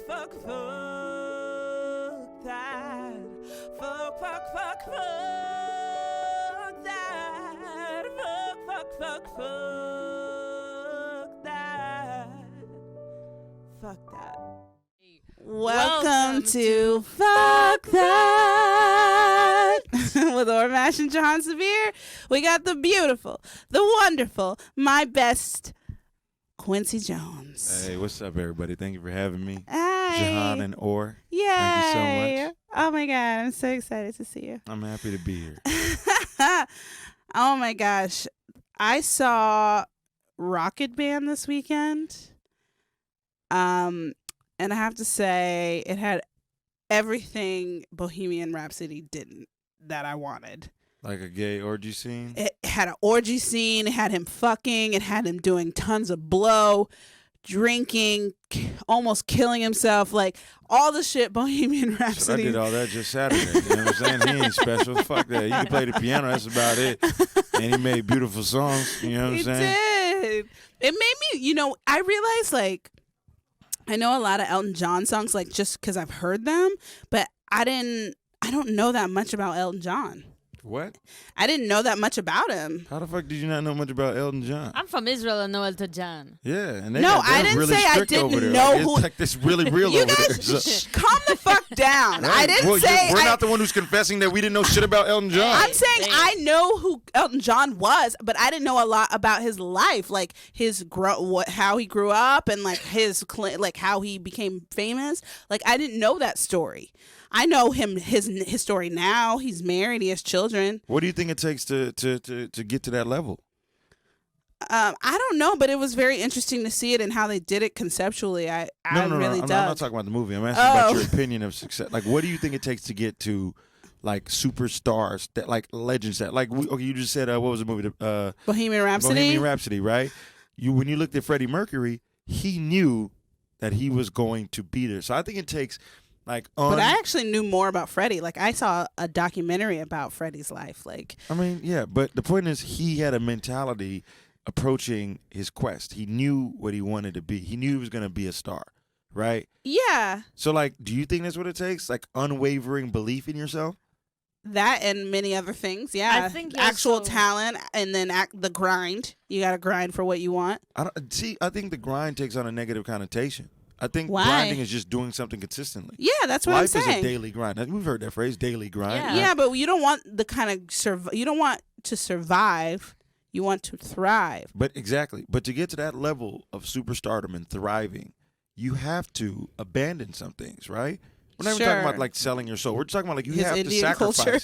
fuck that. Fuck that. Fuck that. Fuck that. Welcome to Fuck That with Ormash and Jihan Sabir. We got the beautiful, the wonderful, my best Quincy Jones. Hey, what's up, everybody? Thank you for having me. Hi. Jihan and Or. Yay. Thank you so much. Oh my God, I'm so excited to see you. I'm happy to be here. Oh my gosh. I saw Rocket Band this weekend. And I have to say, it had everything Bohemian Rhapsody didn't that I wanted. Like a gay orgy scene? It had an orgy scene. It had him fucking. It had him doing tons of blow, drinking, almost killing himself. Like, all the shit Bohemian Rhapsody. I did all that just Saturday. You know what I'm saying? He ain't special. Fuck that. He can play the piano. That's about it. And he made beautiful songs. You know what I'm saying? He did. It made me, I realized, like, I know a lot of Elton John songs, like, just because I've heard them, but I don't know that much about Elton John. What? I didn't know that much about him. How the fuck did you not know much about Elton John? I'm from Israel and know Elton John. Yeah, and I didn't really say I didn't know like, who. It's like this really real You over guys, there. calm the fuck down. Right. I didn't say. We're not the one who's confessing that we didn't know shit about Elton John. I'm saying I know who Elton John was, but I didn't know a lot about his life, like how he grew up and like like how he became famous. Like, I didn't know that story. I know his story now. He's married. He has children. What do you think it takes to get to that level? I don't know, but it was very interesting to see it and how they did it conceptually. I really dug. I'm not talking about the movie. I'm asking about your opinion of success. Like, what do you think it takes to get to, like, superstars, that like legends that, like, you just said, what was the movie? Bohemian Rhapsody. Bohemian Rhapsody, right? When you looked at Freddie Mercury, he knew that he was going to be there. So I think it takes. But I actually knew more about Freddie. Like, I saw a documentary about Freddie's life. Like, I mean, yeah, but the point is, he had a mentality approaching his quest. He knew what he wanted to be. He knew he was going to be a star, right? Yeah. So, like, do you think that's what it takes? Like, unwavering belief in yourself? That and many other things, yeah. I think actual talent and then the grind. You got to grind for what you want. I think the grind takes on a negative connotation. I think Why? grinding is just doing something consistently. Yeah, that's what Life I'm saying. is a daily grind. We've heard that phrase, daily grind. Yeah, but you don't want the kind of you don't want to survive. You want to thrive. But exactly. But to get to that level of superstardom and thriving, you have to abandon some things, right? We're not even talking about like selling your soul. We're just talking about like you have to sacrifice. Culture.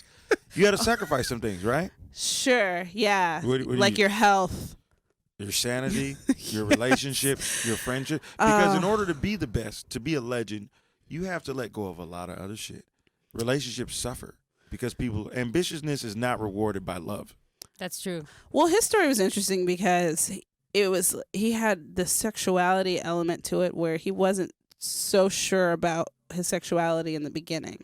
You got to sacrifice some things, right? Sure. Yeah. What like your health. Your sanity, your relationship, your friendship. Because in order to be the best, to be a legend, you have to let go of a lot of other shit. Relationships suffer because ambitiousness is not rewarded by love. That's true. Well, his story was interesting because he had the sexuality element to it where he wasn't so sure about his sexuality in the beginning.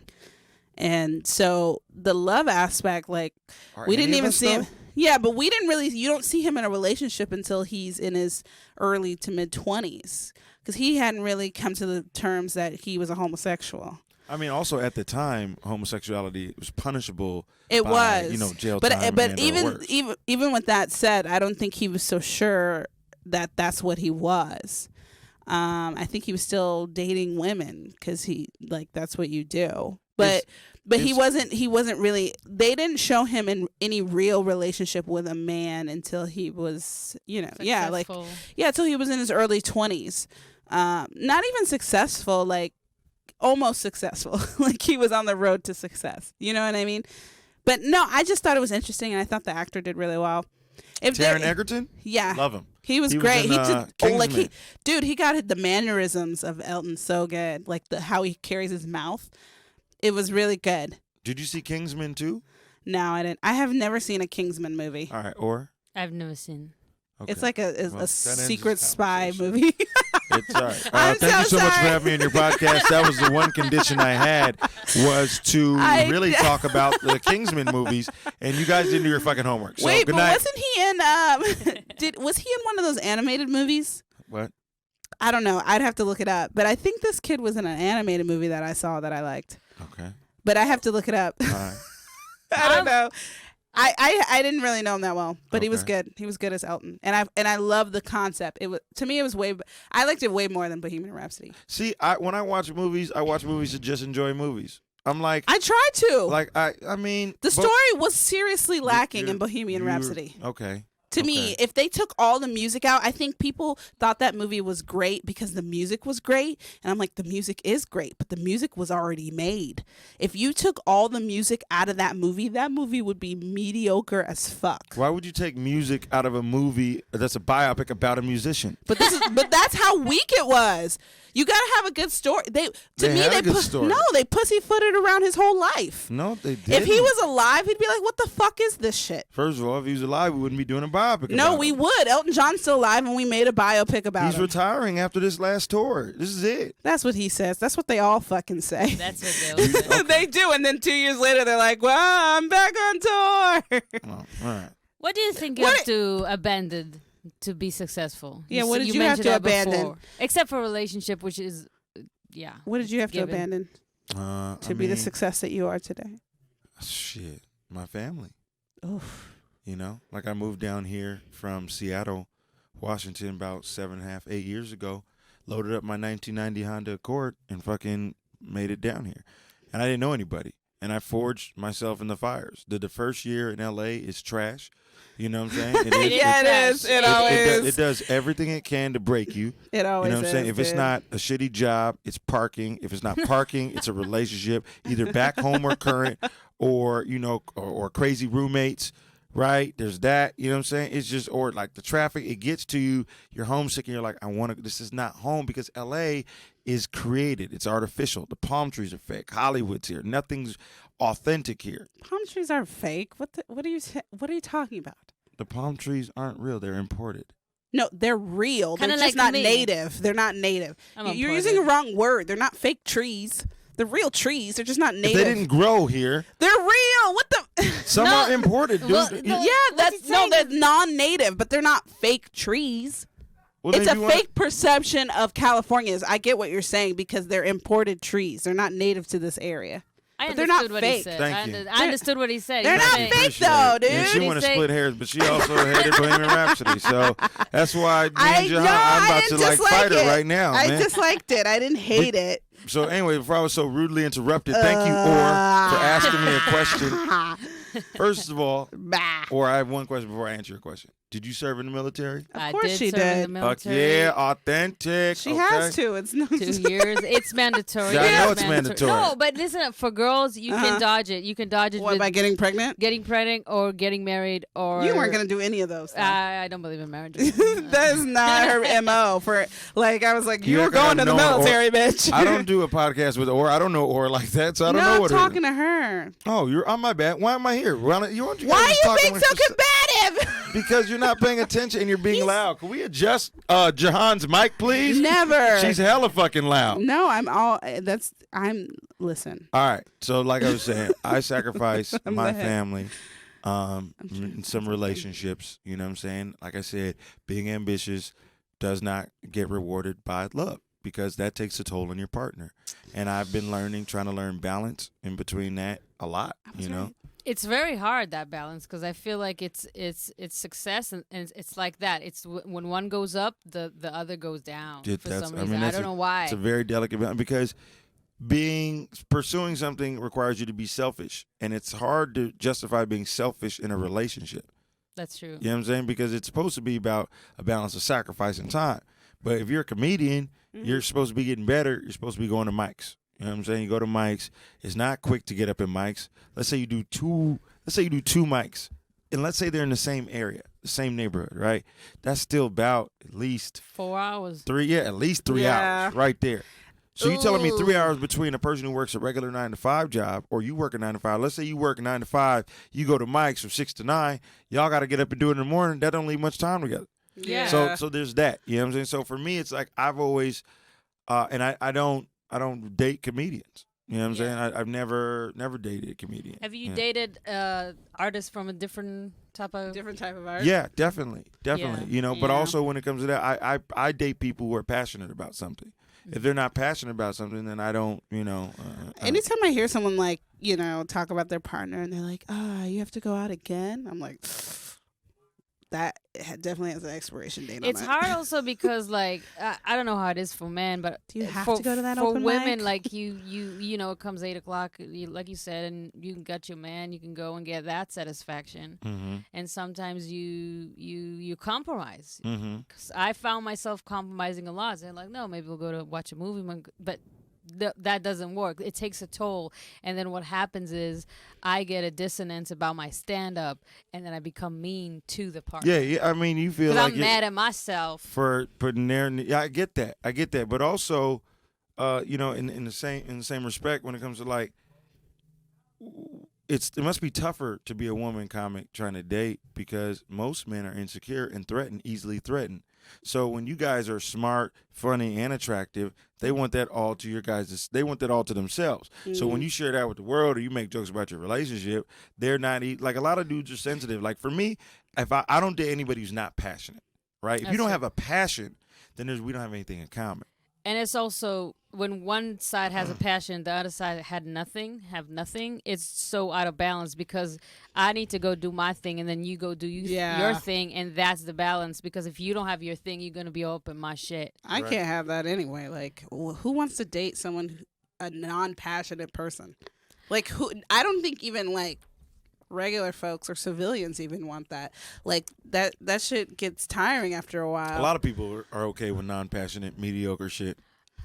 And so the love aspect, like, we didn't even see him. Yeah, but we didn't really, you don't see him in a relationship until he's in his early to mid 20s because he hadn't really come to the terms that he was a homosexual. I mean, also at the time, homosexuality was punishable. It by, was, jail but time. But even with that said, I don't think he was so sure that that's what he was. I think he was still dating women because that's what you do. But he wasn't really, they didn't show him in any real relationship with a man until he was, successful. Until he was in his early 20s. Not even successful, like almost successful. Like, he was on the road to success. You know what I mean? But no, I just thought it was interesting, and I thought the actor did really well. Taron Egerton? Yeah. Love him. He was great. He got the mannerisms of Elton so good. Like how he carries his mouth. It was really good. Did you see Kingsman 2? No, I didn't. I have never seen a Kingsman movie. All right, or? I've never seen. Okay. It's like a secret spy movie. It's all right. Thank you so much for having me on your podcast. That was the one condition I had, was to really talk about the Kingsman movies, and you guys didn't do your fucking homework. So, wait, good but night. wasn't he in? Was he in one of those animated movies? What? I don't know. I'd have to look it up. But I think this kid was in an animated movie that I saw that I liked. Okay. But I have to look it up. All right. I don't know. I didn't really know him that well, but he was Okay. good. He was good as Elton, and I love the concept. It was, to me, it was I liked it way more than Bohemian Rhapsody. See, when I watch movies to just enjoy movies. I'm like, I tried to. like I mean, The story was seriously lacking in Bohemian Rhapsody. Okay. To me, if they took all the music out, I think people thought that movie was great because the music was great. And I'm like, the music is great, but the music was already made. If you took all the music out of that movie would be mediocre as fuck. Why would you take music out of a movie that's a biopic about a musician? But that's how weak it was. You gotta have a good story. They had a good story. No, they pussyfooted around his whole life. No, they didn't. If he was alive, he'd be like, "What the fuck is this shit?" First of all, if he was alive, we wouldn't be doing a biopic. No, about we him. would. Elton John's still alive, and we made a biopic about He's him. retiring after this last tour. This is it. That's what he says. That's what they all fucking say. That's what they'll say. They do, and then 2 years later, they're like, "Well, I'm back on tour." Oh, all right. What do you think you have to abandon to be successful? Yeah, what did you have mentioned to that abandon? before. Except for relationship, which is, yeah. What did you have Given. to abandon to I be the mean, success that you are today? Shit, my family. Oof. You know, like I moved down here from Seattle, Washington, about 7.5, 8 years ago. Loaded up my 1990 Honda Accord and fucking made it down here. And I didn't know anybody. And I forged myself in the fires. The first year in L.A. is trash. You know what I'm saying? Yeah, it is. It always. It does everything it can to break you. It always. You know what I'm saying? is, If it's dude. not a shitty job, it's parking. If it's not parking, it's a relationship, either back home or current, or or crazy roommates. Right? There's that. You know what I'm saying? It's just, or like the traffic, it gets to you. You're homesick and you're like, this is not home, because LA is created. It's artificial. The palm trees are fake. Hollywood's here. Nothing's authentic here. Palm trees are fake. What are you talking about? The palm trees aren't real. They're imported. No, they're real. They're Kinda just like not me. native. They're not native. You're using the wrong word. They're not fake trees. They're real trees. They're just not If native. they didn't grow here, They're real. What the? some No. are imported, dude. Well, Yeah, What's he they're saying? non-native, but they're not fake trees. Well, It's then a you wanna- fake perception of Californians. I get what you're saying because they're imported trees. They're not native to this area. I But they're not understood what he fake. said. Thank you. I understood what he said. They're He not said- fake Appreciate though, it. dude. And she He want to say- split hairs, but she also hated Bohemian Rhapsody. So that's why me and Jihan, I'm about to didn't like fight dislike her it. right now, I man. disliked it. I didn't hate it. So anyway, before I was so rudely interrupted, thank you, Or, for asking me a question. First of all, Bah. Or, I have one question before I answer your question. Did you serve in the military? Of course she serve in did. the military. Yeah, authentic. She okay. has to. It's no 2 years. It's mandatory. Yeah, I know it's mandatory. No, but listen, for girls, you can dodge it. You can dodge it What, with by getting pregnant? getting pregnant or getting married or. You weren't gonna do any of those. though. I don't believe in marriage. That is not her MO. For like, I was like, you were act like going I to the know Or. military, bitch. I don't do a podcast with Or. I don't know Or like that, so I don't no, know I'm what talking to her. Oh, you're on my bad. Why am I here? Why Why are you being so combative? Because you're not paying attention and you're being loud. Can we adjust Jihan's mic, please? Never. She's hella fucking loud. No, listen. All right. So like I was saying, I sacrifice my ahead. family, in some relationships. You know what I'm saying? Like I said, being ambitious does not get rewarded by love, because that takes a toll on your partner. And I've been trying to learn balance in between that a lot, you know? right. It's very hard, that balance, because I feel like it's success and it's like that. It's when one goes up, the other goes down for some reason. I don't know why. It's a very delicate balance, because pursuing something requires you to be selfish, and it's hard to justify being selfish in a relationship. That's true. You know what I'm saying? Because it's supposed to be about a balance of sacrifice and time. But if you're a comedian, you're supposed to be getting better. You're supposed to be going to mics. You know what I'm saying? You go to mics. It's not quick to get up in mics. Let's say you do two mics, and let's say they're in the same area, the same neighborhood, right? That's still about at least 4 hours. at least 3 Yeah. hours right there. So you're telling me 3 Ooh. hours between a person who works a regular 9-to-5 job, or you work a 9-to-5. Let's say you work 9-to-5, you go to mics from 6 to 9. Y'all got to get up and do it in the morning. That don't leave much time together. Yeah. So there's that. You know what I'm saying? So for me, it's like I've always, and I don't date comedians. You know what I'm saying? I've never dated a comedian. Have you dated artists from a different type of art? Yeah, definitely. You know, but also when it comes to that, I date people who are passionate about something. If they're not passionate about something, then I don't, you know. Anytime I hear someone like, you know, talk about their partner and they're like, you have to go out again, I'm like, that definitely has an expiration date on it. It's hard also because, like, I don't know how it is for men, but do you have to go to that open mic? For women, mic? like, you know, it comes 8 o'clock, like you said, and you got your man, you can go and get that satisfaction. Mm-hmm. And sometimes you compromise. Mm-hmm. 'Cause I found myself compromising a lot. So I'm like, no, maybe we'll go to watch a movie, but that doesn't work. It takes a toll. And then what happens is I get a dissonance about my stand-up, and then I become mean to the partner. Yeah. I mean, you feel like I'm mad at myself for putting there. Yeah, I get that. But also, you know, in the same respect, when it comes to like, it must be tougher to be a woman comic trying to date because most men are insecure and easily threatened. So when you guys are smart, funny, and attractive, they want that all to your guys. They want that all to themselves. Mm-hmm. So when you share that with the world or you make jokes about your relationship, they're not like a lot of dudes are sensitive. Like for me, if I don't date anybody who's not passionate, right? If you don't have a passion, then we don't have anything in common. And it's also when one side has a passion, the other side have nothing. It's so out of balance because I need to go do my thing, and then you go do your thing, and that's the balance. Because if you don't have your thing, you're gonna be up in my shit. I can't have that anyway. Like, who wants to date someone, a non-passionate person? Like, who? I don't think even like regular folks or civilians even want that. Like that shit gets tiring after a while. A lot of people are okay with non-passionate, mediocre shit.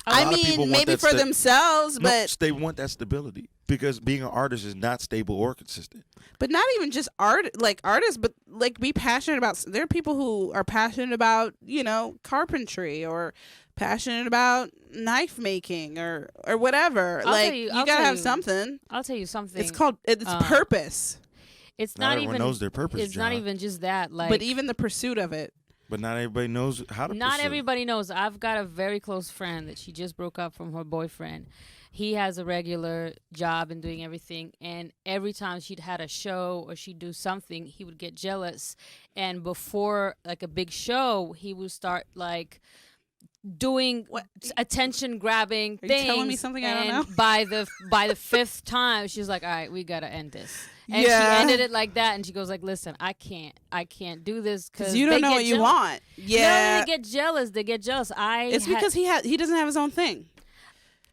I mean, maybe for themselves, but they want that stability because being an artist is not stable or consistent. But not even just artists, but like be passionate about. There are people who are passionate about, you know, carpentry or passionate about knife making or whatever. You gotta have something. I'll tell you something. It's called purpose. It's not even knows their purpose. It's not even just that. Like, but even the pursuit of it. But not everybody knows how to. Not everybody knows. I've got a very close friend that she just broke up from her boyfriend. He has a regular job and doing everything. And every time she'd had a show or she'd do something, he would get jealous. And before like a big show, he would start like doing attention grabbing things. Are you telling me something I don't know? by the fifth time, she's like, all right, we gotta end this. And she ended it like that, and she goes like, listen, I can't do this because you don't know what you want. Yeah, no, they get jealous. It's because he doesn't have his own thing.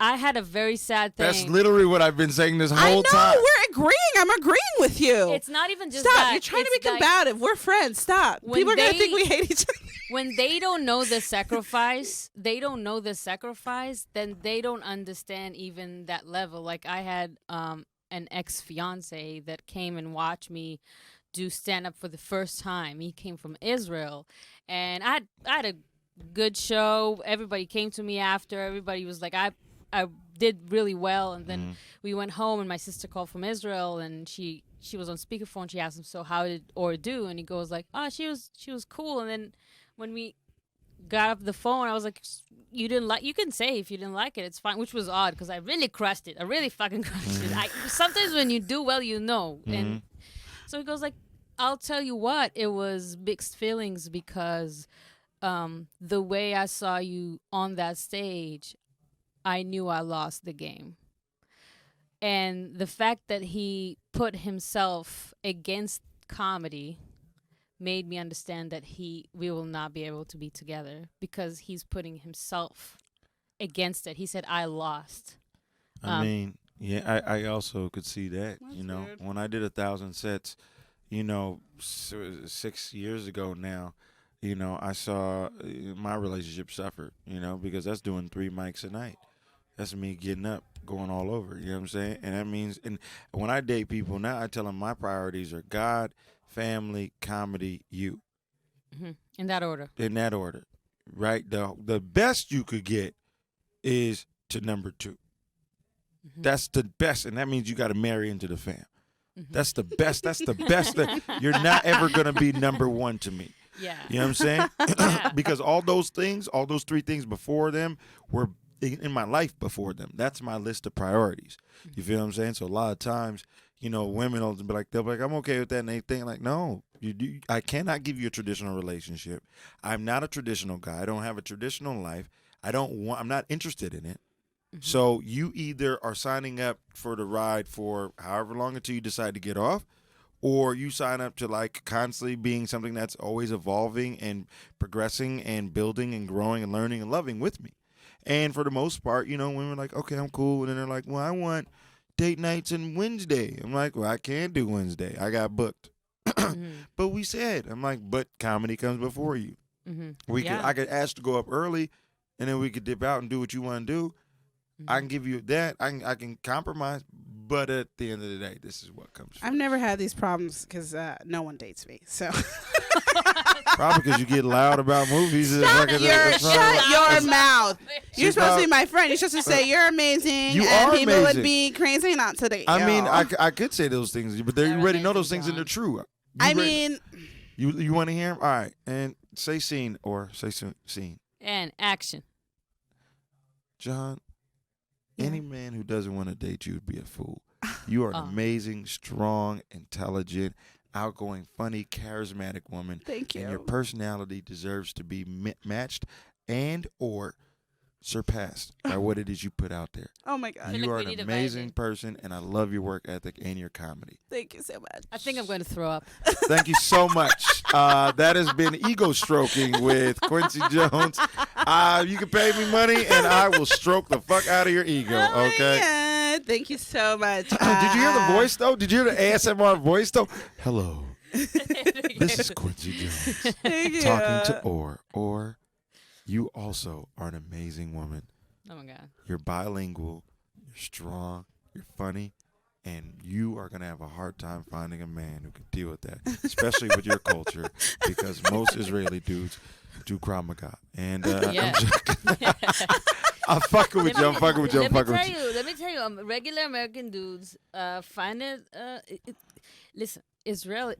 I had a very sad thing. That's literally what I've been saying this whole time. I know, we're agreeing. I'm agreeing with you. It's not even just Stop. that. You're trying to be combative. We're friends. Stop. People are going to think we hate each other. When they don't know the sacrifice, then they don't understand even that level. Like I had an ex-fiance that came and watched me do stand-up for the first time. He came from Israel. And I had a good show. Everybody came to me after. Everybody was like, I did really well, and then we went home, and my sister called from Israel, and she was on speakerphone. She asked him, "So how did Or do?" And he goes like, "Oh, she was cool." And then when we got off the phone, I was like, "You didn't like? You can say if you didn't like it, it's fine." Which was odd because I really crushed it. I really fucking crushed it. Sometimes when you do well, you know. And so he goes like, "I'll tell you what, it was mixed feelings because the way I saw you on that stage, I knew I lost the game." And the fact that he put himself against comedy made me understand that we will not be able to be together because he's putting himself against it. He said, I lost. I mean, yeah, I also could see that, you know, weird. When I did 1,000 sets, you know, 6 years ago now, you know, I saw my relationship suffer, you know, because that's doing 3 mics a night. That's me getting up, going all over, you know what I'm saying? And that means, and when I date people now, I tell them my priorities are God, family, comedy, you. Mm-hmm. In that order. In that order, right? The best you could get is to number 2. Mm-hmm. That's the best, and that means you got to marry into the fam. Mm-hmm. That's the best. That's the best. You're not ever going to be number 1 to me. Yeah. You know what I'm saying? Because all those 3 things before them were in my life before them. That's my list of priorities. You feel what I'm saying? So a lot of times, women will be like, they'll be like, I'm okay with that, and they think like, no, I cannot give you a traditional relationship. I'm not a traditional guy. I don't have a traditional life. I'm not interested in it. So you either are signing up for the ride for however long until you decide to get off, or you sign up to like constantly being something that's always evolving and progressing and building and growing and learning and loving with me. And for the most part, women are like, okay, I'm cool. And then they're like, well, I want date nights on Wednesday. I'm like, well, I can't do Wednesday. I got booked. But we said, I'm like, but comedy comes before you. I could ask to go up early, and then we could dip out and do what you want to do. I can give you that. I can compromise. But at the end of the day, this is what comes first. I've never had these problems because no one dates me. So probably because you get loud about movies. Shut your mouth. You're supposed to be my friend. You're supposed to say you're amazing. You and are people amazing. would be crazy not to date. I mean, I could say those things, but you already know those things and they're true. You want to hear them? All right, and say scene or say scene. And action. Jihan, any man who doesn't want to date you would be a fool. You are an amazing, strong, intelligent, outgoing, funny, charismatic woman. Thank you. And your personality deserves to be matched and or surpassed by what it is you put out there. Oh, my God. You are an amazing person, and I love your work ethic and your comedy. Thank you so much. I think I'm going to throw up. Thank you so much. That has been Ego Stroking with Quincy Jones. You can pay me money, and I will stroke the fuck out of your ego, okay? Yeah, thank you so much. Did you hear the voice, though? Did you hear the ASMR voice, though? Hello. This is Quincy Jones talking to Or. You also are an amazing woman. Oh, my God. You're bilingual. You're strong. You're funny. And you are going to have a hard time finding a man who can deal with that, especially with your culture, because most Israeli dudes do Krav Maga. And I'm fucking with you. I'm fucking with you. Let me tell you, regular American dudes find it. Listen, Israel,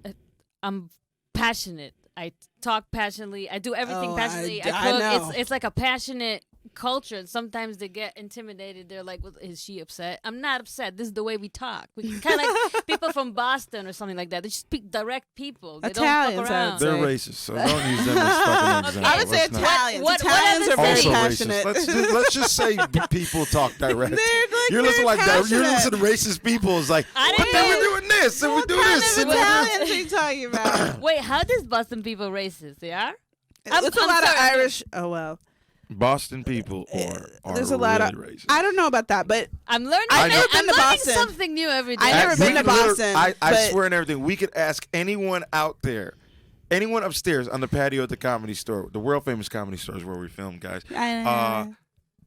I'm passionate. I talk passionately. I do everything passionately. I cook. know. It's like a passionate culture. And sometimes they get intimidated. They're like, well, is she upset? I'm not upset. This is the way we talk. We kind of like people from Boston or something like that. They just speak direct people. They Italians, don't fuck around. They're racist, so don't use them as fucking example. I would say Italians. Italians are very also passionate. racist. Let's just say people talk direct. You're listening to racist people. It's like, but then we're doing this and we do this. What kind of Italians are you talking about? Wait, how does Boston people racist? They are? It's a lot of Irish. Oh, well. Boston people are There's a lot really of racist. I don't know about that, but I'm learning. I've never been to Boston. Something new every day. I've never been to Boston. I swear and everything. We could ask anyone out there, anyone upstairs on the patio at the Comedy Store, the world famous Comedy Store is where we film, guys.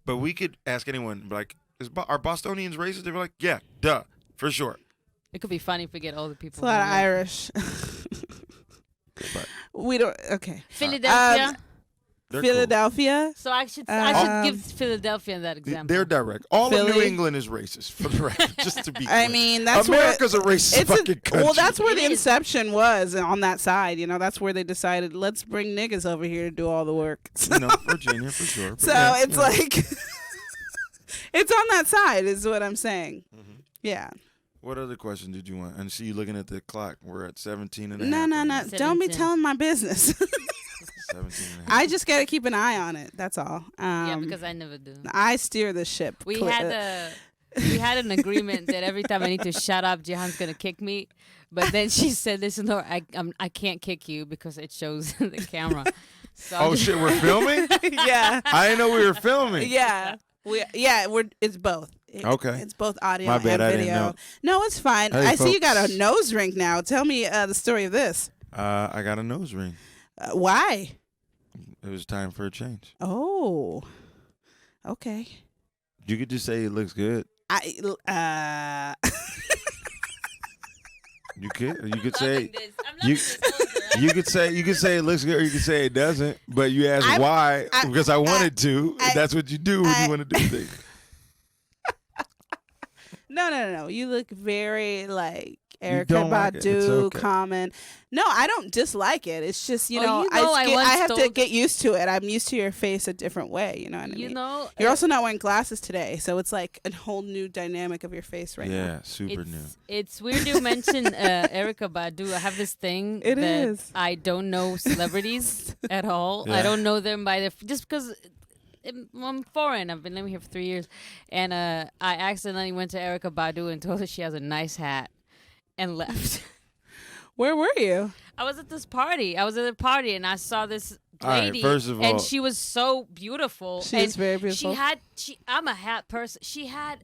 But we could ask anyone, like, are Bostonians racist? They'd be like, yeah, duh, for sure. It could be funny if we get older people. It's a lot of Irish. But We don't. Okay. Philadelphia. Philadelphia. Cool. So I should give Philadelphia that example. They're direct. All Philly? of New England is racist, for the record, just to be clear. I mean, that's America's where a racist fucking country. Well, that's where the inception was on that side. That's where they decided, let's bring niggas over here to do all the work. Virginia for sure. But So it's like, it's on that side, is what I'm saying. Mm-hmm. Yeah. What other question did you want? And see you looking at the clock. We're at 17 and a No. half. Don't be telling my business. 17 and a half. I just got to keep an eye on it. That's all. Yeah, because I never do. I steer the ship. We had an agreement that every time I need to shut up, Jihan's gonna kick me. But then she said, "Listen, no, I can't kick you because it shows the camera." So shit, we're filming? Yeah. I didn't know we were filming. Yeah. It's both. Okay. It's both audio My bad, and I video. didn't know. No, it's fine. Hey, I see you folks. got a nose ring now. Tell me the story of this. I got a nose ring. Why? It was time for a change. Oh. Okay. You could just say it looks good. You could say you could say it looks good, or you could say it doesn't. But you ask why, because I wanted to. That's what you do when you want to do things. No. You look very Erykah don't like it. It's Badu, okay. Common. No, I don't dislike it. It's just, Oh, you know, I I once have to told- get used to it. I'm used to your face a different way. You know what I You mean? know, You're also not wearing glasses today, so it's like a whole new dynamic of your face right now. Yeah, super new. It's weird you mention Erykah Badu. I have this thing It that is. I don't know celebrities at all. Yeah. I don't know them by their just because I'm foreign. I've been living here for 3 years, and I accidentally went to Erykah Badu and told her she has a nice hat, and left. Where were you? I was at this party. I was at a party, and I saw this All right, lady, first of all- and she was so beautiful. She and is very beautiful. I'm a hat person. She had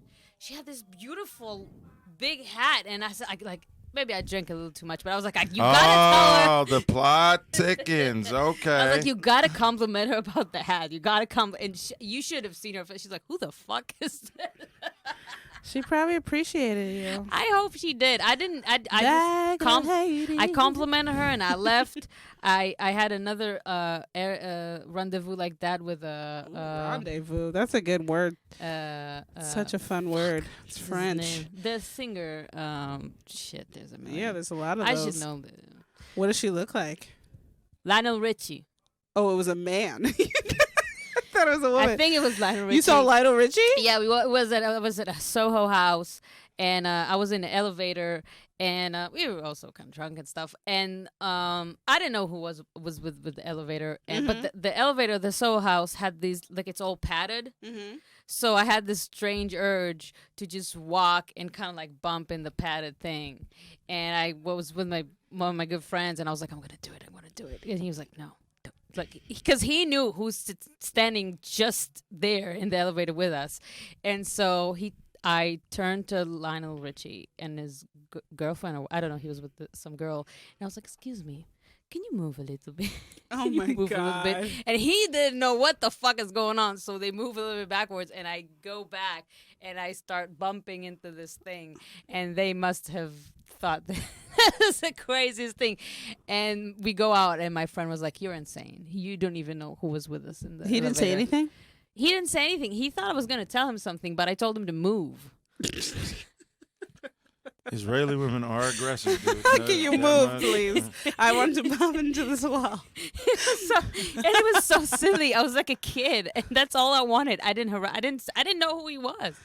this beautiful big hat, and I said, maybe I drank a little too much, but I was like, you gotta tell her. Oh, the plot thickens. Okay. I was like, you gotta compliment her about the hat. You gotta and you should have seen her face. She's like, who the fuck is this? She probably appreciated you. I hope she did. I didn't. I That just lady. I complimented her and I left. I had another rendezvous like that with Rendezvous. That's a good word. Such a fun word. It's what's his French. name? The singer. Shit. There's a million. Yeah, there's a lot of I those. should know. What does she look like? Lionel Richie. Oh, it was a man. I thought it was a woman. I think it was Lionel Richie. You saw Lionel Richie? Yeah, I was at a Soho house, and I was in the elevator, and we were also kind of drunk and stuff. And I didn't know who was with the elevator, and but the elevator, the Soho house had these it's all padded. Mm-hmm. So I had this strange urge to just walk and kind of like bump in the padded thing, and I was with one of my good friends, and I was like, I'm gonna do it, and he was like, no. Like, because he knew who's standing just there in the elevator with us, and so I turned to Lionel Richie and his girlfriend, or I don't know, he was with some girl, and I was like, "Excuse me, can you move a little bit?" Oh Can you my move a little bit? God. And he didn't know what the fuck is going on, so they move a little bit backwards, and I go back and I start bumping into this thing, and they must have thought that was the craziest thing. And we go out, and my friend was like, "You're insane. You don't even know who was with us in the He didn't say elevator." anything? He didn't say anything. He thought I was going to tell him something, but I told him to move. Israeli women are aggressive, dude. Can you move, please? I want to bump into this wall. And it was so silly. I was like a kid, and that's all I wanted. I didn't know who he was.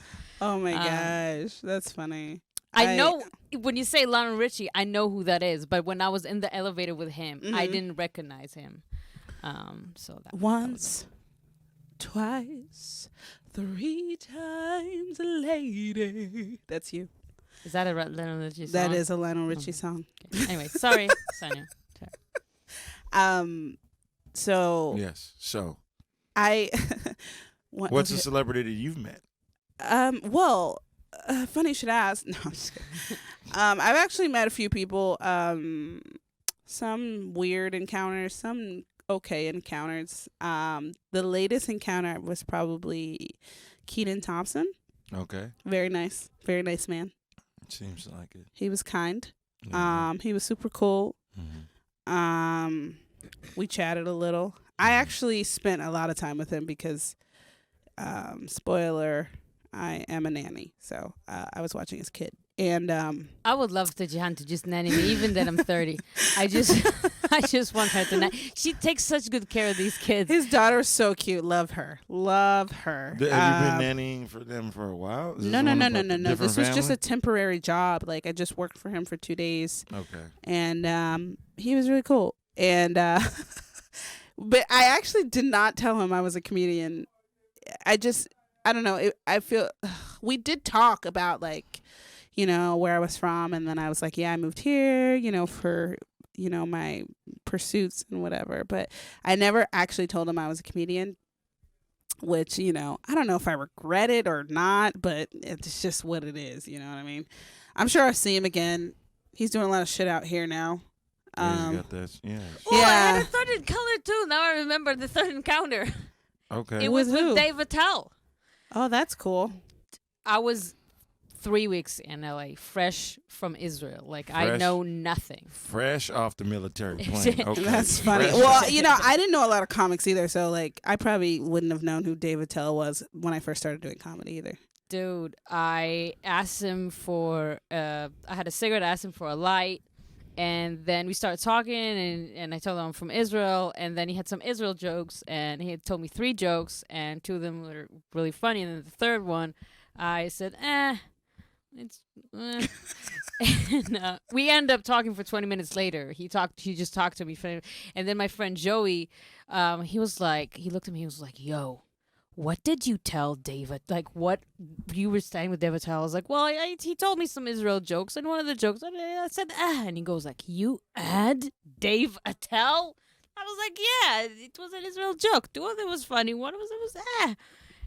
Oh my gosh, that's funny. I know when you say Lionel Richie, I know who that is. But when I was in the elevator with him, I didn't recognize him. So that Once, twice, 3 times, lady. That's you. Is that a Lionel Richie song? That is a Lionel Richie song. Okay. Anyway, sorry, Sonia. So Yes. So, I. what's a celebrity that you've met? Well, funny you should ask. No, I'm just kidding. I've actually met a few people. Some weird encounters, some okay encounters. The latest encounter was probably Keaton Thompson. Okay. Very nice man. Seems like it. He was kind. Mhm. He was super cool. Mhm. We chatted a little. I actually spent a lot of time with him because, spoiler, I am a nanny. So I was watching his kid. And I would love to Jihan to just nanny me, even that I'm 30. I just want her to nanny. She takes such good care of these kids. his daughter is so cute. Love her. Love her. Have you been nannying for them for a while? Is No. this one of a This different was just a family? temporary job. Like I just worked for him for 2 days. Okay. And he was really cool. And but I actually did not tell him I was a comedian. I don't know. I feel we did talk about like, where I was from, and then I was like, yeah, I moved here, for my pursuits and whatever. But I never actually told him I was a comedian, which I don't know if I regret it or not, but it's just what it is. You know what I mean? I'm sure I'll see him again. He's doing a lot of shit out here now. Yeah, you got that. Yeah. Oh, I had Yeah. a third encounter too. Now I remember the third encounter. Okay. It was With who? with Dave Attell. Oh, that's cool. I was 3 weeks in LA, fresh from Israel. Like I Fresh. know nothing. Fresh off the military plane. Okay. That's funny. Fresh. Well, I didn't know a lot of comics either, so like I probably wouldn't have known who Dave Attell was when I first started doing comedy either. Dude, I asked him for I had a cigarette, I asked him for a light, and then we started talking, and I told him I'm from Israel, and then he had some Israel jokes, and he had told me 3 jokes, and 2 of them were really funny, and then the third one, I said, it's and we ended up talking for 20 minutes later. He just talked to me, and then my friend Joey, he looked at me, he was like, yo, what did you tell David? Like, what you were staying with David Attell? I was like, well, he told me some Israel jokes, and one of the jokes, I said, and he goes like, you and Dave Attell? I was like, yeah, it was an Israel joke. 2 of them was funny. One of them was.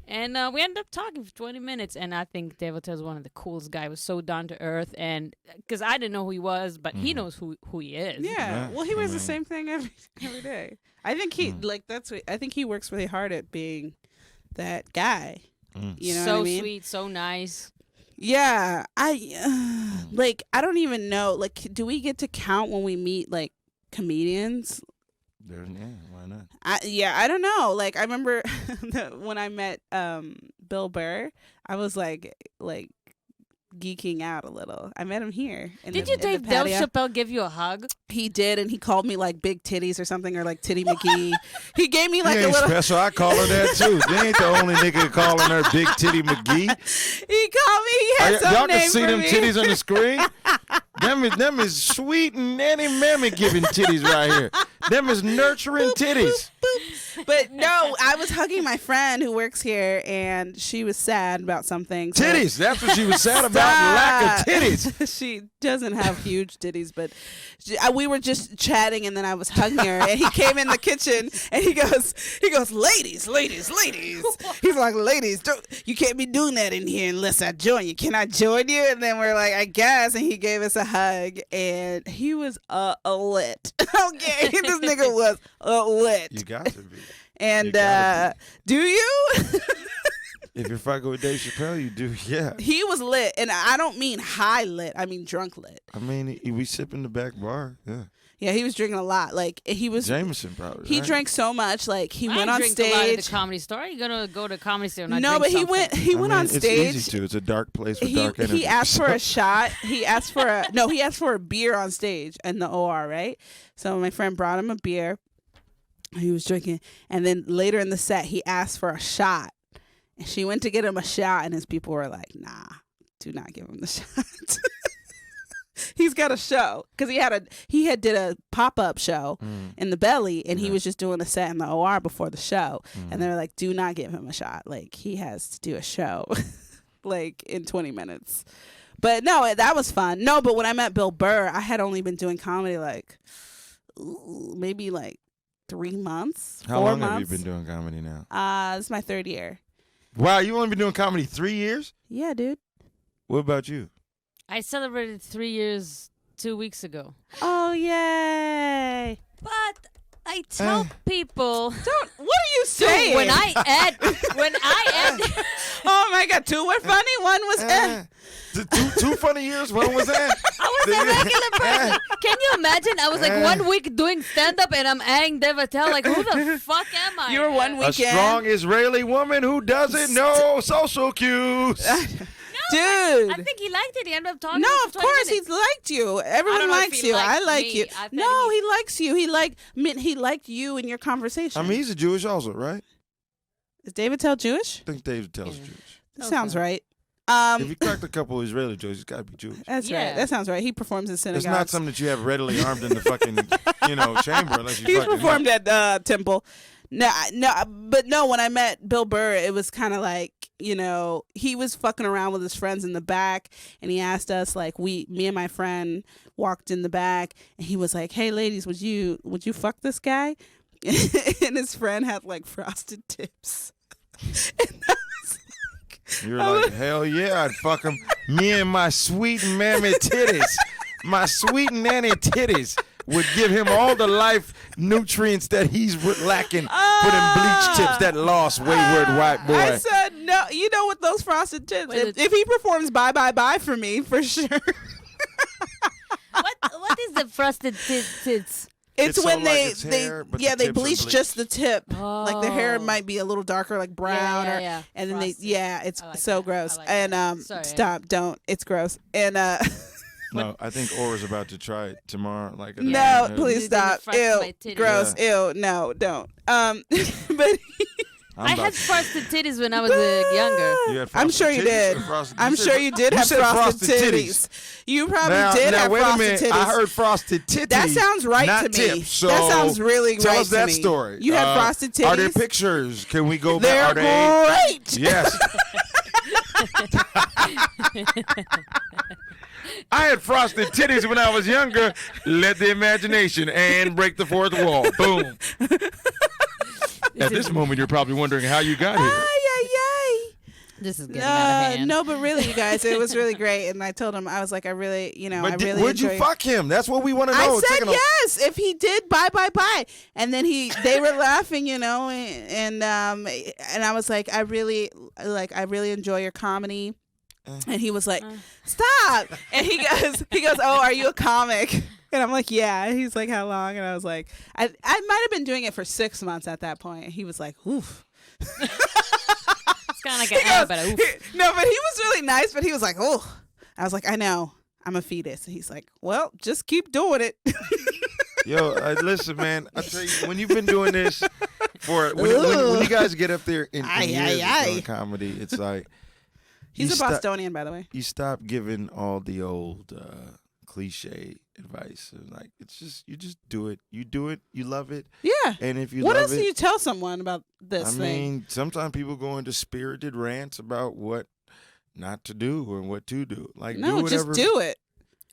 And we ended up talking for 20 minutes, and I think Dave Attell is one of the coolest guys. He was so down to earth, and because I didn't know who he was, but he knows who he is. Yeah, well, he wears the same thing every day. I think he I think he works really hard at being that guy. You know so what I mean? Sweet, so nice. Yeah, I don't even know. Like, do we get to count when we meet like comedians? Yeah, why not? I don't know. Like, I remember when I met Bill Burr, I was like geeking out a little. I met him here. Did you Dave Chappelle give you a hug? He did, and he called me like Big Titties or something, or like Titty McGee. He gave me like a little special. I call her that too. They ain't the only nigga calling her Big Titty McGee. He called me. He had some y'all name can see for them me. titties on the screen. Them is sweet and nanny mammy giving titties right here. Them is nurturing titties. But no, I was hugging my friend who works here, and she was sad about something. So Titties. That's what she was sad about. Lack of titties. She doesn't have huge titties, but we were just chatting, and then I was hugging her, and he came in the kitchen, and he goes, ladies. He's like, ladies, you can't be doing that in here unless I join you. Can I join you? And then we're like, I guess. And he gave us a hug, and he was lit. Okay, this nigga was lit. You got to be. And do you? If you're fucking with Dave Chappelle, you do, yeah. He was lit, and I don't mean high lit. I mean drunk lit. I mean, we sipping the back bar, yeah. Yeah, he was drinking a lot. Like, he was Jameson, probably. He right? drank so much. Like, he went I on drink stage. a lot at the Comedy Store. You're gonna go to the Comedy Store. And No, drink but something. he went on stage. It's easy to. It's a dark place with dark energy. He asked for a shot. He asked for a beer on stage in the OR, right? So my friend brought him a beer. He was drinking, and then later in the set, he asked for a shot. And she went to get him a shot, and his people were like, "Nah, do not give him the shot." He's got a show because he had did a pop-up show in the Belly, and he was just doing a set in the OR before the show, and they were like, "Do not give him a shot. Like, he has to do a show, like in 20 minutes." But no, that was fun. No, but when I met Bill Burr, I had only been doing comedy like maybe like 3 months. How 4 long months. have you been doing comedy now? This is my 3rd year. Wow, you only been doing comedy 3 years? Yeah, dude. What about you? I celebrated 3 years 2 weeks ago. Oh, yay. But I tell people, What are you saying? when I add, Oh my God, 2 were funny. 1 was Two funny years? One was that? I was a regular person. Can you imagine? I was like 1 week doing stand up and I'm adding Dev Attell. Like, who the fuck am I? You were 1 weekend. A strong Israeli woman who doesn't know social cues. Dude. I think he liked it. He ended up talking. No, for of 20 course minutes. he liked you. Everyone don't know if likes he you. I liked like me. you. I bet No, he likes you. He liked you in your conversation. I mean, he's a Jewish also, right? Is David Tell Jewish? I think David Tell's Jewish. That sounds right. If you cracked a couple of Israeli jokes, he's got to be Jewish. That's right. That sounds right. He performs in synagogues. It's not something that you have readily armed in the fucking, chamber unless you He's fucking performed at Temple. No, but no. When I met Bill Burr, it was kind of like, he was fucking around with his friends in the back, and he asked us, like, me and my friend walked in the back, and he was like, "Hey, ladies, would you fuck this guy?" And his friend had like frosted tips. And I was like, You're like, hell yeah, I'd fuck him. Me and my sweet mammy titties. My sweet nanny titties would give him all the life nutrients that he's lacking for them bleach tips, that lost wayward white boy. I said, no, with those frosted tips, if he performs Bye Bye Bye for me, for sure. What is the frosted tits? It's so when like it's hair, but the they tips are bleach just the tip. Oh. Like their hair might be a little darker, like brown, yeah. and then Frosted. it's I like so that. gross. I like And that. Sorry, stop, don't. It's gross. And No, I think Aura's about to try it tomorrow. Like no, please You're gonna stop. frosted Ew, my titties. gross. Ew, no, don't. But I had frosted titties when I was younger. You had I'm frosted sure you titties did. or frosted- I'm you sure said- you did you have said frosted titties. You probably did now have wait a frosted minute. titties. I heard frosted titties. That sounds right not to me. Tips, so that sounds really tell right us to that me. story. You had frosted titties. Are there pictures? Can we go They're back? Are they? great. Yes. I had frosted titties when I was younger. Let the imagination and break the fourth wall. Boom. At this moment, you're probably wondering how you got here. Ay. This is getting out of hand. No, but really, you guys, it was really great. And I told him, I was like, I really, I But really would you enjoy- fuck him? That's what we want to know. I It's said taking a- yes. If he did, bye. And then they were laughing, and I was like, I really enjoy your comedy. And he was like, stop. And he goes, oh, are you a comic? And I'm like, yeah. And he's like, how long? And I was like, I might have been doing it for 6 months at that point. He was like, oof. It's kind of like an but oof. No, but he was really nice, but he was like, oh. I was like, I know. I'm a fetus. And he's like, well, just keep doing it. Yo, listen, man. I tell you, when you've been doing this when you guys get up there in years of doing comedy, it's like He's a Bostonian, by the way. you stop giving all the old cliche advice. And like it's just you just do it. You do it. You love it. Yeah. And if you what love else do you tell someone about this I thing? mean, sometimes people go into spirited rants about what not to do or what to do. Like No, do whatever. just do it.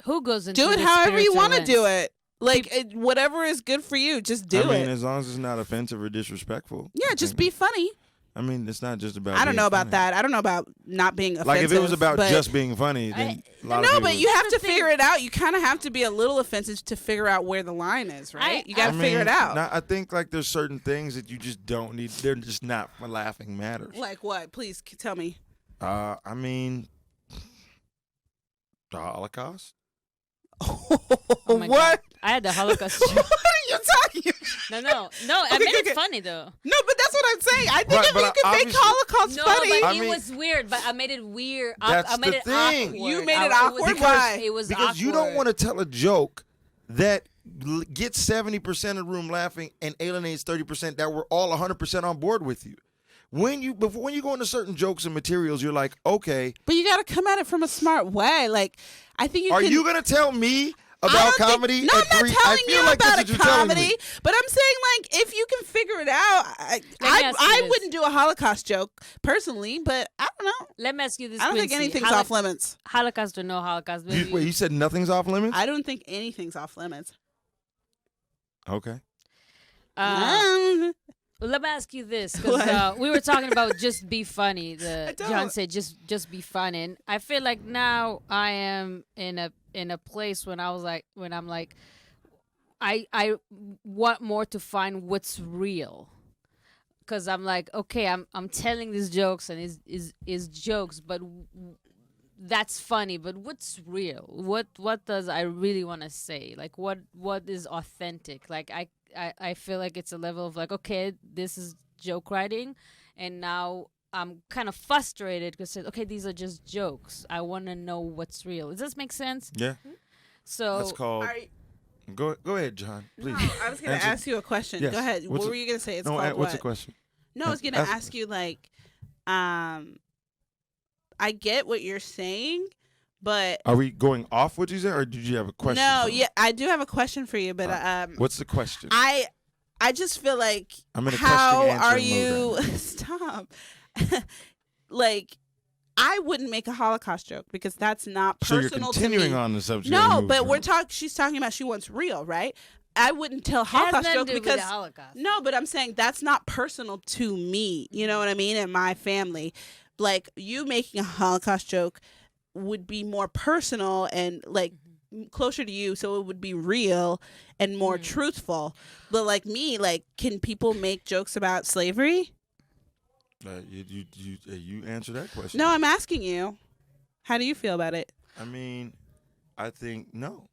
Who goes into Do it the however you spiritual want to rants? do it. Like whatever is good for you, just do I mean, it. as long as it's not offensive or disrespectful. Yeah, I just think- be funny. I mean, it's not just about. I don't being know about funny. that. I don't know about not being offensive. Like if it was about but- just being funny, then a lot of No, people but you That's have the to figure it out. You kind of have to be a little offensive to figure out where the line is, right? You got to figure it out. I think like there's certain things that you just don't need. They're just not for laughing matters. Like what? Please tell me. I mean, the Holocaust. Oh my what? God. I had the Holocaust. What are you talking about? No. I Okay, made okay. it funny though. No, but that's what I'm saying. I think But- if but you can make obviously- Holocaust No, funny, but I it mean- was weird. But I made it weird. That's I made the it thing. awkward. You made it was- awkward? Why? It was Because you don't awkward. want to tell a joke that gets 70% of the room laughing and alienates 30% that were all 100% on board with you. When you go into certain jokes and materials, you're like, okay, but you got to come at it from a smart way. Like, I think you are can. you gonna tell me I about don't think- comedy? No, I'm at not 3? telling I feel you like that's about what a you're telling comedy, me. but I'm saying like if you can figure it out, Let me ask you I this. wouldn't do a Holocaust joke personally, but I don't know. Let me ask you this. I don't think Quincy. anything's off limits. Holocaust or no Holocaust? Maybe Wait, you said nothing's off limits? I don't think anything's off limits. Okay. Let me ask you this, What? because we were talking about just be funny. don't. John said just be funny, and I feel like now I am in a place when I'm like I want more to find what's real, because I'm like, okay, I'm telling these jokes and is jokes, but that's funny, but what's real? What does I really want to say? Like what is authentic? Like I feel like it's a level of like, okay, this is joke writing, and now I'm kind of frustrated because okay, these are just jokes. I want to know what's real. Does this make sense? Yeah. So That's called. Go ahead, John. Please. I was going to Answer- ask you a question. Yes. Go ahead. What's What the- were you going to say? It's No, called what's what? the question? No, I was going to Ask the ask you like, I get what you're saying, but Are we going off what you said, or did you have a question? no, for me? yeah, I do have a question for you, but What's the question? I just feel like I'm in a how question are answering you mode stop like I wouldn't make a Holocaust joke because that's not So you're personal continuing to me. on the subject. No, and but moving we're on. she's talking about she wants real, right? I wouldn't tell It has Holocaust nothing joke to do with because the Holocaust. no, but I'm saying that's not personal to me. You know what I mean? And my family. Like you making a Holocaust joke would be more personal and like closer to you, so it would be real and more truthful. But like me, like can people make jokes about slavery? You answer that question. No, I'm asking you. How do you feel about it? I mean, I think no.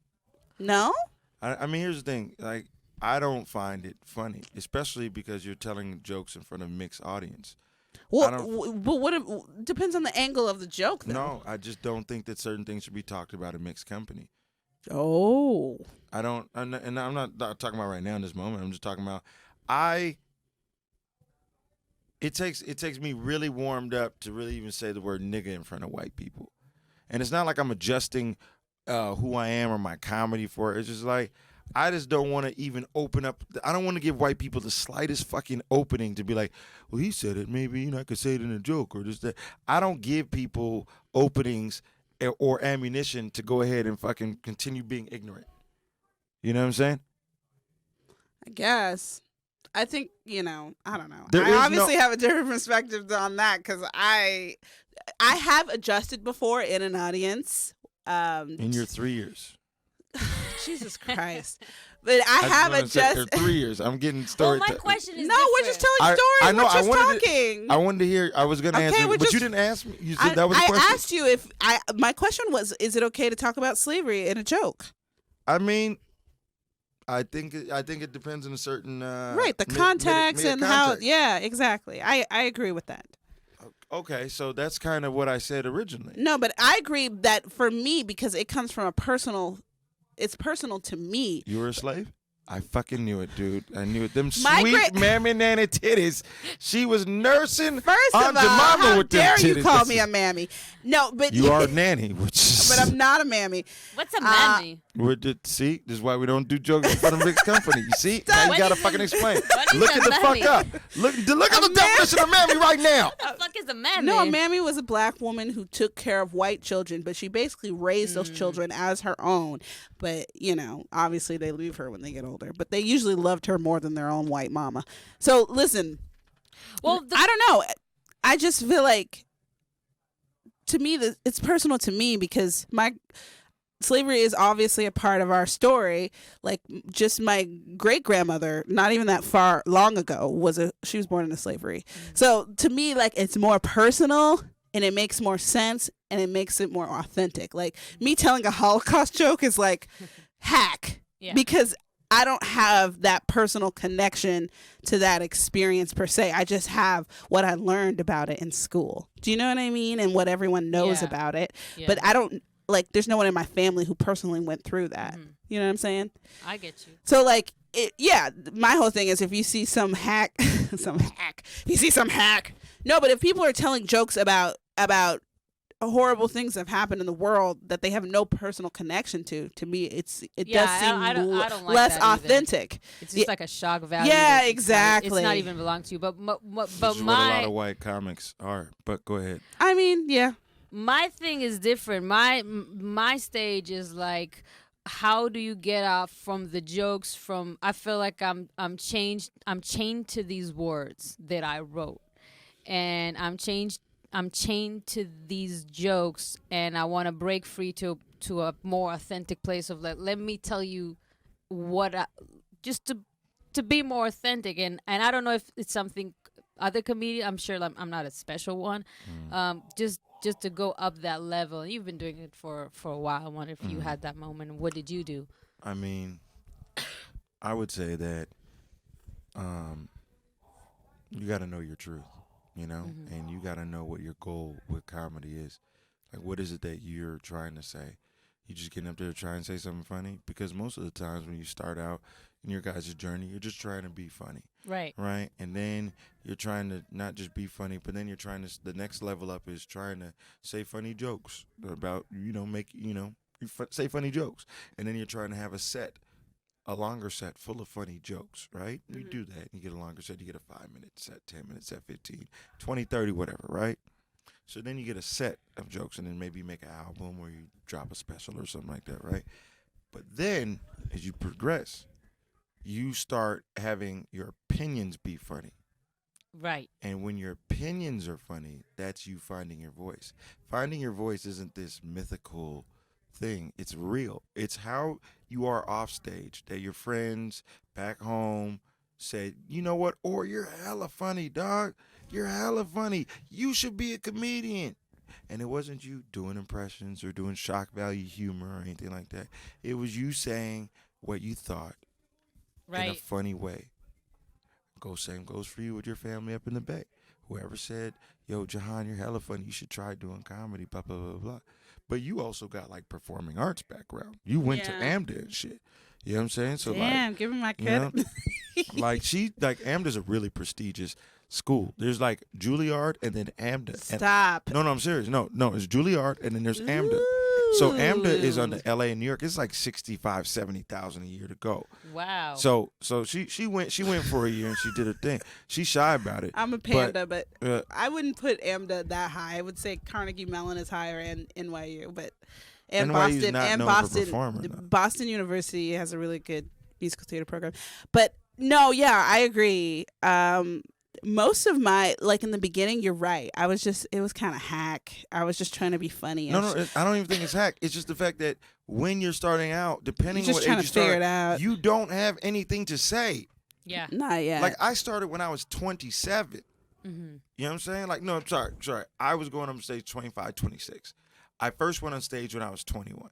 No? I mean, here's the thing. Like, I don't find it funny, especially because you're telling jokes in front of a mixed audience. Well, but depends on the angle of the joke, though. No, I just don't think that certain things should be talked about in mixed company. Oh. I don't, and I'm not talking about right now in this moment. I'm just talking about It takes me really warmed up to really even say the word nigga in front of white people, and it's not like I'm adjusting who I am or my comedy for it. It's just like I just don't want to even open up. I don't want to give white people the slightest fucking opening to be like, well, he said it. Maybe I could say it in a joke or just that. I don't give people openings or ammunition to go ahead and fucking continue being ignorant. You know what I'm saying? I guess. I think, I don't know. There I obviously have a different perspective on that because I have adjusted before in an audience. In your 3 years. Jesus Christ. But I have adjusted. 3 years. I'm getting story. Well, my question is No, we're just telling stories. I know. We're just talking. I wanted to hear. I was going to answer, but you didn't ask me. You said that was a question. I asked you if my question was, is it okay to talk about slavery in a joke? I mean, I think it depends on a certain right, the context and how. Yeah, exactly. I agree with that. Okay, so that's kind of what I said originally. No, but I agree that for me, because it comes from it's personal to me. You were a slave? I fucking knew it, dude. I knew it. Them sweet mammy nanny titties. She was nursing First of Aunt all, Jemima how with them dare titties. you call me a mammy? No, but you are a nanny, which is, but I'm not a mammy. What's a mammy? See, this is why we don't do jokes in front of mixed company. You see, now you gotta fucking explain. Look a at the mammy? fuck up. Look at the definition of mammy right now. What the fuck is a mammy? No, a mammy was a black woman who took care of white children, but she basically raised those children as her own. But, obviously they leave her when they get older. But they usually loved her more than their own white mama. So, listen. Well, I don't know. I just feel like, to me, it's personal to me because slavery is obviously a part of our story. Like, just my great grandmother, not even that far long ago, she was born into slavery. So to me, like, it's more personal and it makes more sense and it makes it more authentic. Like, me telling a Holocaust joke is like hack because I don't have that personal connection to that experience per se. I just have what I learned about it in school. Do you know what I mean? And what everyone knows about it. Yeah. But I don't. Like, there's no one in my family who personally went through that. Mm-hmm. You know what I'm saying? I get you. So, like, my whole thing is if you see some hack, No, but if people are telling jokes about horrible things that have happened in the world that they have no personal connection to me, it does seem I don't like less that authentic. It's just like a shock value. Yeah, exactly. It's not even belong to you. But Which is what a lot of white comics are. But go ahead. I mean, yeah. My thing is different. My stage is like, how do you get off from the jokes? I feel like I'm chained to these words that I wrote, and I'm chained to these jokes, and I want to break free to a more authentic place of like, let me tell you just to be more authentic, and I don't know if it's something other comedians. I'm sure I'm not a special one. Just to go up that level. You've been doing it for a while. I wonder if you had that moment. What did you do? I mean, I would say that you got to know your truth, and you got to know what your goal with comedy is. Like, what is it that you're trying to say? You just getting up there to try and say something funny? Because most of the times when you start out in your guys' journey, you're just trying to be funny. Right. Right. And then you're trying to not just be funny, but then you're trying to, the next level up is trying to say funny jokes about, say funny jokes. And then you're trying to have a longer set full of funny jokes, right? Mm-hmm. You do that, and you get a longer set. You get a 5-minute set, 10-minute set, 15, 20, 30, whatever, right? So then you get a set of jokes, and then maybe you make an album or you drop a special or something like that, right? But then, as you progress, you start having your opinions be funny. Right. And when your opinions are funny, that's you finding your voice. Finding your voice isn't this mythical thing. It's real. It's how you are off stage, that your friends back home say, you know what, or you're hella funny, dog. You're hella funny. You should be a comedian. And it wasn't you doing impressions or doing shock value humor or anything like that. It was you saying what you thought. in a Right. funny way. Same goes for you with your family up in the Bay. Whoever said, yo, Jihan, you're hella funny. You should try doing comedy, blah, blah, blah, blah. But you also got like performing arts background. You went to Yeah. AMDA and shit. You know what I'm saying? So Damn, give me my you know, credit. like AMDA's a really prestigious school. There's like Juilliard and then AMDA. And- Stop. no, I'm serious. No, it's Juilliard and then there's AMDA. So AMDA is Ooh. under LA and New York. It's like 65, 70,000 a year to go. Wow. So she went for a year and she did her thing. She's shy about it. I'm a panda, but uh, I wouldn't put AMDA that high. I would say Carnegie Mellon is higher and NYU, but and NYU is Boston not and known for Boston. performing, though. Boston University has a really good musical theater program. But no, yeah, I agree. Most of my in the beginning, you're right. It was kind of hack. I was just trying to be funny. No, I don't even think it's hack. It's just the fact that when you're starting out, depending You're on just what trying age to you figure start, it out. you don't have anything to say. Yeah. Not yet. Like I started when I was 27. Mm-hmm. You know what I'm saying? Like, no, I'm sorry. I was going on stage 25, 26. I first went on stage when I was 21.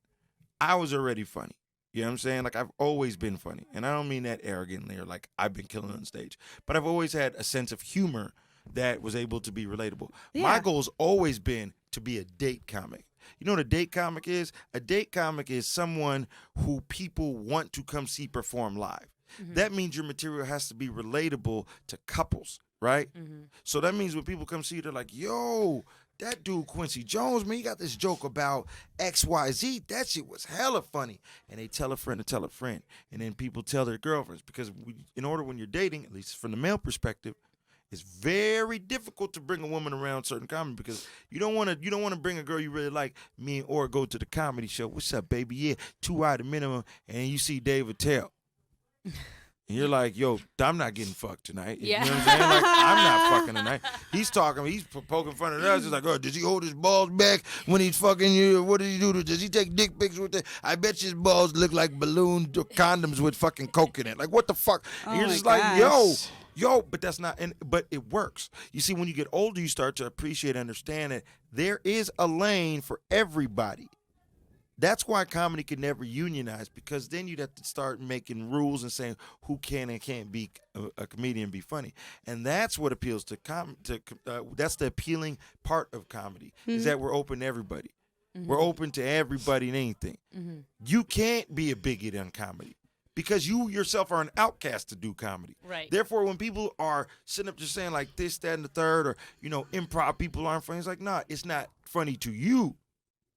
I was already funny. You know what I'm saying? Like, I've always been funny. And I don't mean that arrogantly or like I've been killing on stage. But I've always had a sense of humor that was able to be relatable. Yeah. My goal's always been to be a date comic. You know what a date comic is? A date comic is someone who people want to come see perform live. Mm-hmm. That means your material has to be relatable to couples, right? Mm-hmm. So that means when people come see you, they're like, yo, that dude Quincy Jones, man, he got this joke about XYZ. That shit was hella funny. And they tell a friend to tell a friend. And then people tell their girlfriends. Because in order when you're dating, at least from the male perspective, it's very difficult to bring a woman around certain comedy because you don't want to bring a girl you really like, me or go to the comedy show. What's up, baby? Yeah, 2 hour minimum, and you see Dave Attell. And you're like, yo, I'm not getting fucked tonight. Yeah. You know what I'm saying? Like, I'm not fucking tonight. He's poking fun at us. He's like, oh, does he hold his balls back when he's fucking you? What does he do? Does he take dick pics with it? I bet his balls look like balloon condoms with fucking coke in it. Like, what the fuck? Oh And you're my just like, gosh. yo, but that's not, but it works. You see, when you get older, you start to appreciate and understand that there is a lane for everybody. That's why comedy can never unionize, because then you'd have to start making rules and saying who can and can't be a comedian and be funny. And that's what appeals to that's the appealing part of comedy, is that we're open to everybody. Mm-hmm. We're open to everybody and anything. Mm-hmm. You can't be a bigot on comedy because you yourself are an outcast to do comedy. Right. Therefore, when people are sitting up just saying like this, that, and the third, or, improv people aren't funny, it's like, nah, it's not funny to you.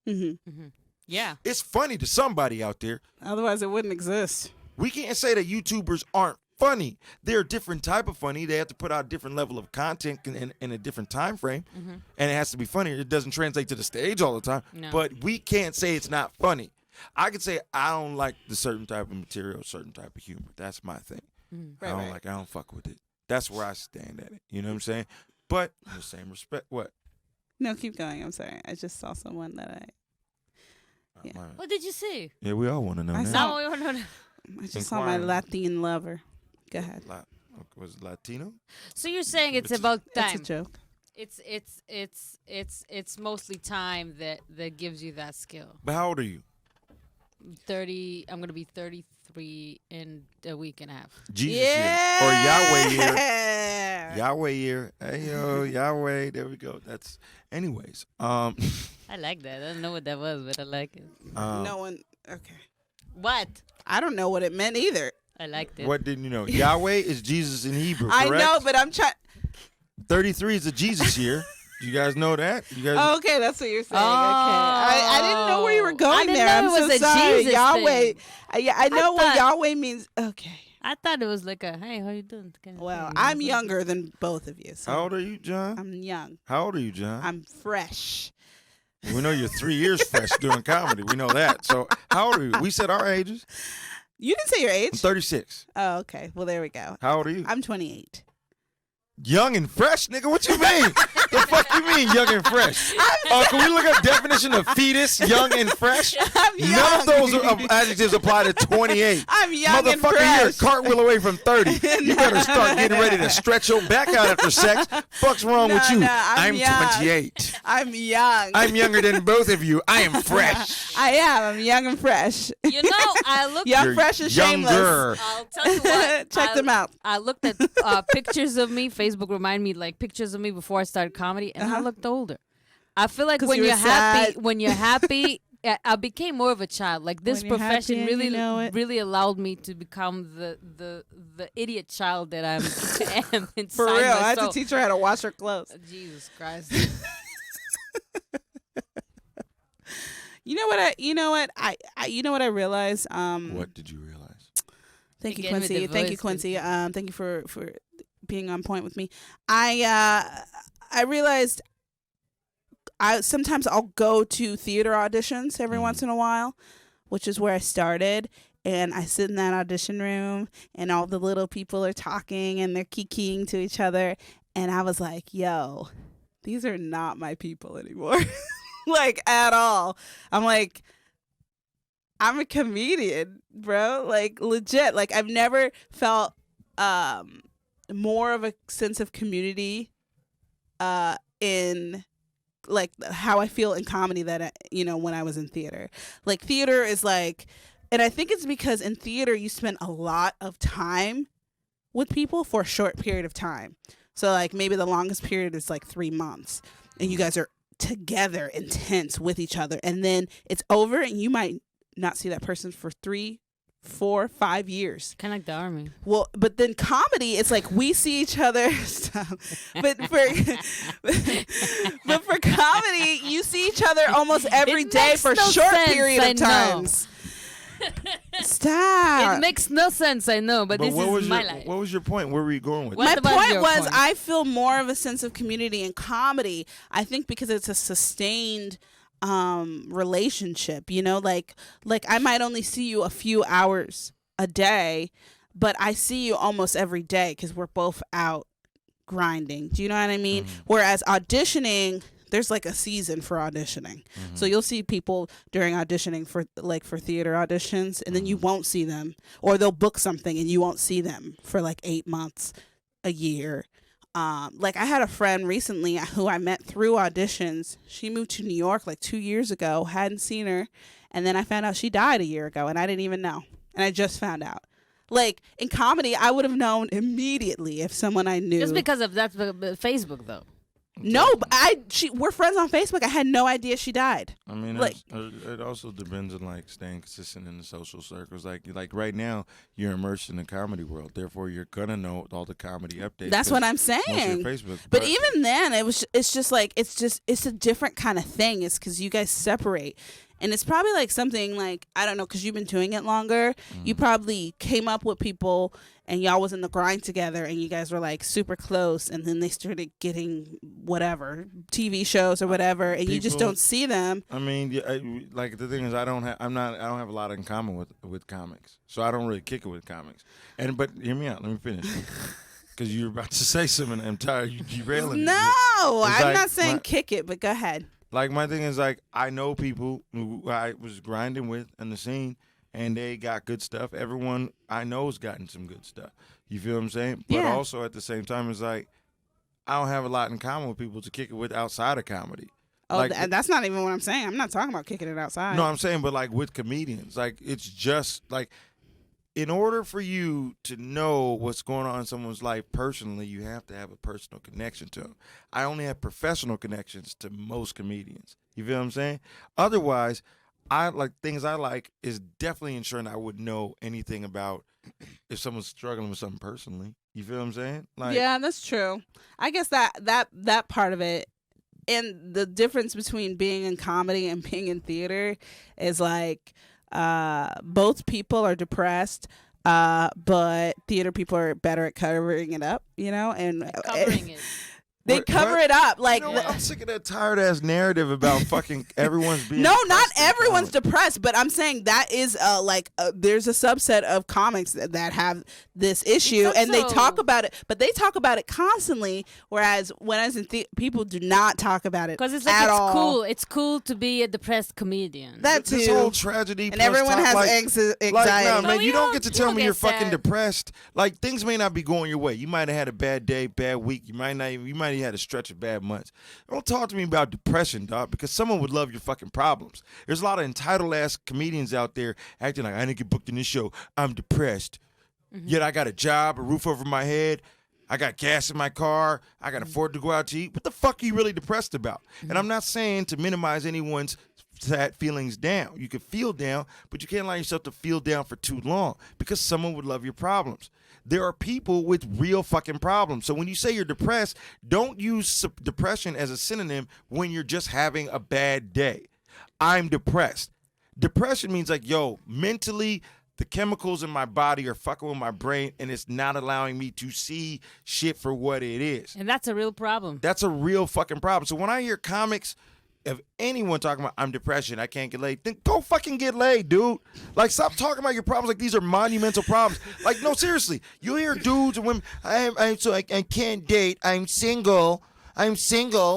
Mm-hmm. Mm-hmm. Yeah. It's funny to somebody out there. Otherwise, it wouldn't exist. We can't say that YouTubers aren't funny. They're a different type of funny. They have to put out a different level of content in a different time frame, Mm-hmm. and it has to be funny. It doesn't translate to the stage all the time, No. but we can't say it's not funny. I could say I don't like the certain type of material, certain type of humor. That's my thing. Mm-hmm. Right. I don't fuck with it. That's where I stand at it. You know what I'm saying? But in the same respect, what? No, keep going. I'm sorry. I just saw someone that Yeah. What did you see? Yeah, we all want to know I that. saw- No. I just saw my Inquiring. Latin lover. Go ahead. Was it Latino? So you're saying it's It's- about That's time. a joke. It's mostly time that gives you that skill. But how old are you? 30. I'm gonna be 33 in a week and a half. Jesus year or Yahweh year? Yeah. Yahweh year. Hey yo, Yahweh. There we go. That's anyways. I like that. I don't know what that was, but I like it. No one. Okay. What? I don't know what it meant either. I liked it. What didn't you know? Yahweh is Jesus in Hebrew, I correct? know, but I'm trying. 33 is the Jesus year. You guys know that? You guys Oh, okay, that's what you're saying. Oh. Okay, I didn't know where you were I going didn't there. know I'm it was so a sorry. Jesus Yahweh. thing. I know what thought- Yahweh means. Okay. I thought it was like a hey, how you doing? Kind of Well, thing. I'm younger than both of you. So How old are you, John? I'm young. How old are you, John? I'm fresh. We know you're 3 years fresh doing comedy. We know that. So how old are you? We said our ages. You didn't say your I'm age. 36. Oh, okay. Well, there we go. How old are you? I'm 28. Young and fresh, nigga. What you mean? The fuck you mean, young and fresh? Can we look up definition of fetus, young and fresh? I'm young. None of those adjectives apply to 28. I'm young and Motherfucker, fresh. you're a cartwheel away from 30. You better start getting ready to stretch your back out after sex. Fuck's wrong with you? I'm young. 28. I'm young. I'm younger than both of you. I am fresh. I am. I'm young and fresh. You know, I looked. Young, You're fresh, and shameless. younger. I'll tell you what. Check them out. I looked at pictures of me. Facebook reminded me like pictures of me before I started comedy, and I looked older. I feel like 'Cause when you were you're happy, sad. when you're happy, I became more of a child. Like this When you're profession happy and really, you know it. really allowed me to become the idiot child that I am inside. For real, I had to myself. teach her how to wash her clothes. Jesus Christ. You know what I realized. What did you realize? Thank you, Again with Quincy. the Thank you, voice, Quincy. Thank you for being on point with me. I realized sometimes I'll go to theater auditions every once in a while, which is where I started. And I sit in that audition room, and all the little people are talking, and they're kikiing to each other. And I was like, yo, these are not my people anymore. Like, at all. I'm like, I'm a comedian, bro. Like, legit. Like, I've never felt more of a sense of community in like how I feel in comedy that when I was in theater. Like, theater is like, and I think it's because in theater you spend a lot of time with people for a short period of time. So like maybe the longest period is like 3 months, and you guys are together intense with each other, and then it's over and you might not see that person for 3, 4, 5 years. Kind of like the army. Well, but then comedy, it's like we see each other. Stop. But for comedy, you see each other almost every day makes for a no short sense, period I of know. times. Stop. It makes no sense, I know, but this is my life. What was your point? Where were you going with What My that? about point your was point? I feel more of a sense of community in comedy. I think because it's a sustained relationship, like I might only see you a few hours a day, but I see you almost every day because we're both out grinding. Do you know what I mean? Whereas auditioning, there's like a season for auditioning. So you'll see people during auditioning for theater auditions, and then you won't see them, or they'll book something and you won't see them for like 8 months, a year. Like I had a friend recently who I met through auditions. She moved to New York like 2 years ago, hadn't seen her, and then I found out she died a year ago, and I didn't even know. And I just found out. Like in comedy, I would have known immediately if someone I knew. Just because of that, Facebook though. No, but we're friends on Facebook. I had no idea she died. I mean, like- it also depends on like staying consistent in the social circles. Like right now, you're immersed in the comedy world. Therefore, you're gonna know all the comedy updates. That's what I'm Most of saying. your Facebook. But even then, it's a different kind of thing. It's because you guys separate. And it's probably like something like, I don't know, because you've been doing it longer. You probably came up with people and y'all was in the grind together and you guys were like super close, and then they started getting whatever, TV shows or whatever, and you just People- don't see them. I mean, like the thing is, I don't have a lot in common with comics, so I don't really kick it with comics. But hear me out. Let me finish. Because you're about to say something, I'm tired. You derailing. No, It's I'm like not saying kick it, but go ahead. Like my thing is like I know people who I was grinding with in the scene, and they got good stuff. Everyone I know has gotten some good stuff. You feel what I'm saying? But Yeah. also at the same time, it's like I don't have a lot in common with people to kick it with outside of comedy. Oh, Like- that's not even what I'm saying. I'm not talking about kicking it outside. No, I'm saying, but like with comedians, like it's just like in order for you to know what's going on in someone's life personally, you have to have a personal connection to them. I only have professional connections to most comedians. You feel what I'm saying? Otherwise, I like things I like is definitely ensuring I would know anything about if someone's struggling with something personally. You feel what I'm saying? Like, Yeah, that's true. I guess that part of it, and the difference between being in comedy and being in theater is like both people are depressed, but theater people are better at covering it up, and Covering it. They cover it up. Like, you know what? I'm sick of that tired ass narrative about fucking everyone's being. No, not depressed in everyone's comedy. depressed, but I'm saying that is there's a subset of comics that have this issue, and they talk about it, but they talk about it constantly. Whereas when I was in people do not talk about it because it's like at it's all. cool. It's cool to be a depressed comedian. That too. This whole tragedy, and plus everyone talk, has like, anxiety. Like, nah, No, man, we you don't don't- get to you tell don't me get you're fucking sad. depressed. Like, things may not be going your way. You might have had a bad day, bad week. You might have had a stretch of bad months. Don't talk to me about depression, dog, because someone would love your fucking problems. There's a lot of entitled ass comedians out there acting like I didn't get booked in this show. I'm depressed. Yet I got a job, a roof over my head. I got gas in my car. I got to afford to go out to eat. What the fuck are you really depressed about? And I'm not saying to minimize anyone's sad feelings down. You can feel down, but you can't allow yourself to feel down for too long because someone would love your problems. There are people with real fucking problems. So when you say you're depressed, don't use depression as a synonym when you're just having a bad day. I'm depressed. Depression means like, yo, mentally, the chemicals in my body are fucking with my brain and it's not allowing me to see shit for what it is. And that's a real problem. That's a real fucking problem. So when I hear comics of anyone talking about I'm depression, I can't get laid, then go fucking get laid, dude. Like, stop talking about your problems like these are monumental problems. Like, no, seriously. You hear dudes and women, I can't date. I'm single.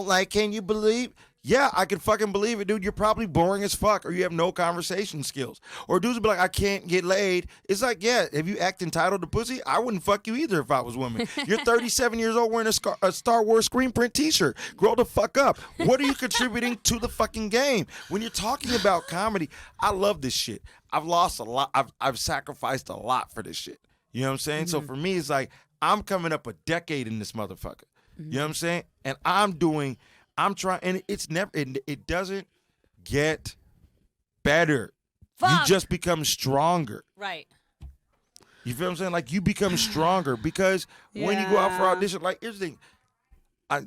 Like, can you believe? Yeah, I can fucking believe it, dude. You're probably boring as fuck or you have no conversation skills. Or dudes will be like, I can't get laid. It's like, yeah, if you act entitled to pussy, I wouldn't fuck you either if I was woman. You're 37 years old wearing a Star Wars screen print t-shirt. Grow the fuck up. What are you contributing to the fucking game? When you're talking about comedy, I love this shit. I've lost a lot. I've sacrificed a lot for this shit. You know what I'm saying? So for me, it's like, I'm coming up a decade in this motherfucker. You know what I'm saying? And I'm trying, and it doesn't get better. Fuck. You just become stronger. Right. You feel what I'm saying? Like, you become stronger because when you go out for audition, like, here's the thing.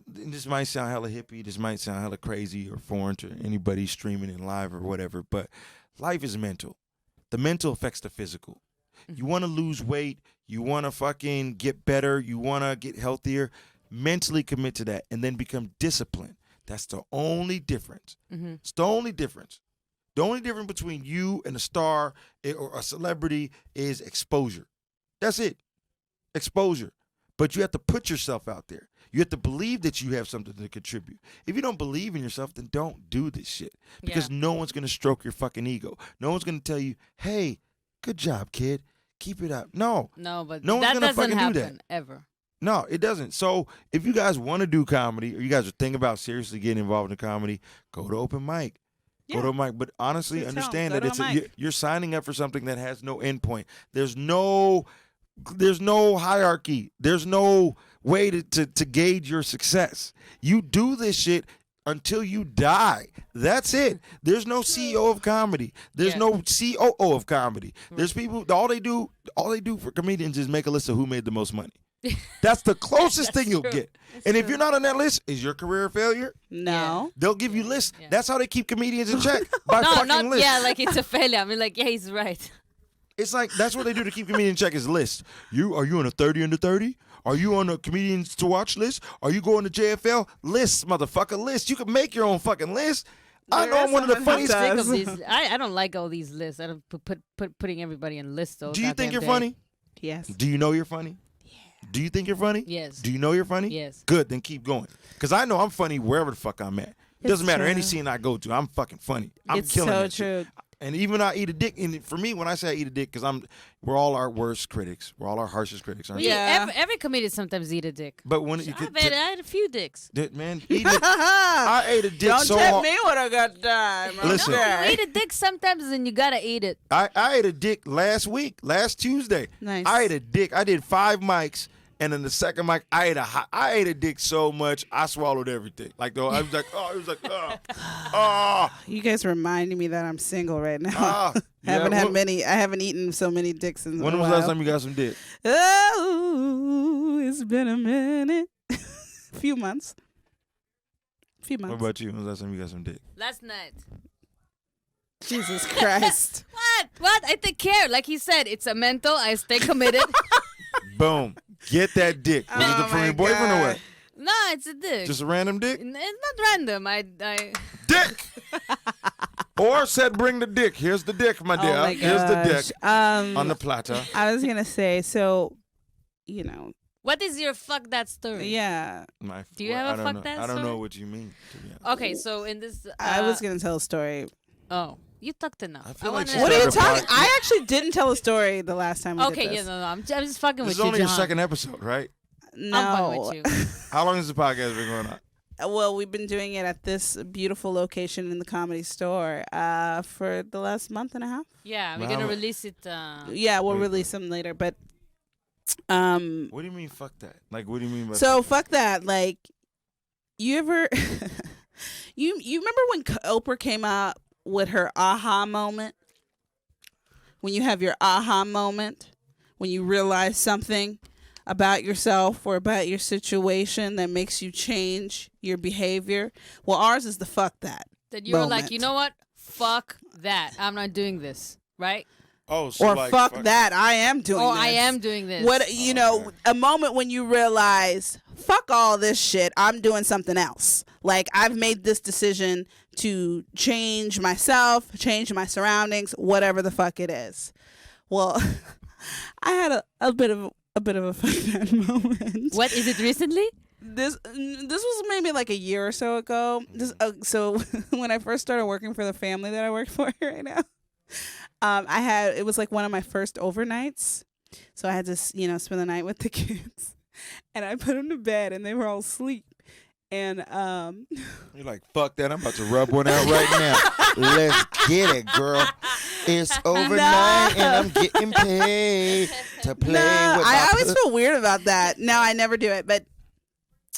This might sound hella hippie. This might sound hella crazy or foreign to anybody streaming in live or whatever, but life is mental. The mental affects the physical. You want to lose weight. You want to fucking get better. You want to get healthier. Mentally commit to that and then become disciplined. That's the only difference. It's the only difference. The only difference between you and a star or a celebrity is exposure. That's it. Exposure. But you have to put yourself out there. You have to believe that you have something to contribute. If you don't believe in yourself, then don't do this shit. Because no one's going to stroke your fucking ego. No one's going to tell you, hey, good job, kid. Keep it up. No. No, but no one's that gonna doesn't fucking happen do that. ever. No, it doesn't. So if you guys want to do comedy or you guys are thinking about seriously getting involved in comedy, go to open mic. Go to a mic. But honestly, Just understand go that to a mic. you're signing up for something that has no endpoint. There's no hierarchy. There's no way to gauge your success. You do this shit until you die. That's it. There's no CEO of comedy. There's no COO of comedy. There's people, all they do for comedians is make a list of who made the most money. That's the closest thing you'll get. And if you're not on that list, is your career a failure? No. They'll give you lists. That's how they keep comedians in check, by fucking lists. Yeah, like it's a failure. I mean, like, yeah, he's right. It's like, that's what they do to keep comedians in check is lists. Are you on a 30 under 30? Are you on a comedians to watch list? Are you going to JFL? Lists, motherfucker, list. You can make your own fucking list. I know I'm one of the funniest. Sick of these. I don't like all these lists. I don't putting everybody in lists. Do you think you're funny? Yes. Do you know you're funny? Yeah. Do you think you're funny? Yes. Do you know you're funny? Yes. Good, then keep going. Because I know I'm funny wherever the fuck I'm at. It doesn't matter any scene I go to. I'm fucking funny. I'm It's killing so that shit. true. And even I eat a dick. And for me, when I say I eat a dick, because we're all our worst critics. We're all our harshest critics, aren't we? Yeah. Every comedian sometimes eat a dick. But when I had a few dicks. man, eat it. I ate a dick Don't so tell hard. me what I got time. Listen. No, you eat a dick sometimes and you gotta eat it. I ate a dick last Tuesday. Nice. I ate a dick. I did 5 mics, and then the second mic, I ate a dick so much I swallowed everything. Like, though, I was like, oh, it was like, oh. You guys reminding me that I'm single right now. Yeah, I haven't eaten so many dicks in a while. When was the last time you got some dick? Oh, it's been a minute. Few months. What about you? When was the last time you got some dick? Last night. Jesus Christ. What? I take care. Like he said, it's a mental. I stay committed. Boom. Get that dick. Was it Oh from my your boyfriend or God. what? No, No, it's a dick. Just a random dick? It's not random. I Dick! Or said, bring the dick. Here's the dick, my dear. Oh my Here's the gosh. dick on the platter. I was gonna say, so, you know, What is your fuck that story? yeah. Do you have a fuck that I don't know story? what you mean, to be honest. Okay, so in this, I was gonna tell a story. Oh, you talked enough. I feel like wanna- she's What are you Started talking? I actually didn't tell a story the last time we Okay, did yeah, this. no, I'm just fucking This with is you, only your Jihan. second episode, right? No. I'm fucking with you. How long has the podcast been going on? Well, we've been doing it at this beautiful location in the Comedy Store for the last month and a half. Yeah, we're Well, gonna release it. Yeah, we'll Wait, release them later. But What do you mean, fuck that? Like, what do you mean by so fuck that. Like, you ever you remember when Oprah came out with her aha moment? When you have your aha moment, when you realize something about yourself or about your situation that makes you change your behavior. Well, ours is the fuck that. That you were like, moment. you know what? Fuck that. I'm not doing this. Right? Oh, so Or like, fuck that, I am doing Or this. I am doing this. What you know, a moment when you realize, fuck all this shit, I'm doing something else. Like, I've made this decision to change myself, change my surroundings, whatever the fuck it is. Well, I had a bit of a fuck that moment. What is it recently? This was maybe like a year or so ago. So when I first started working for the family that I work for right now, it was like one of my first overnights. So I had to spend the night with the kids, and I put them to bed, and they were all asleep. And You're like, fuck that. I'm about to rub one out right now. Let's get it, girl. It's overnight and I'm getting paid to play with I always feel weird about that. No, I never do it. But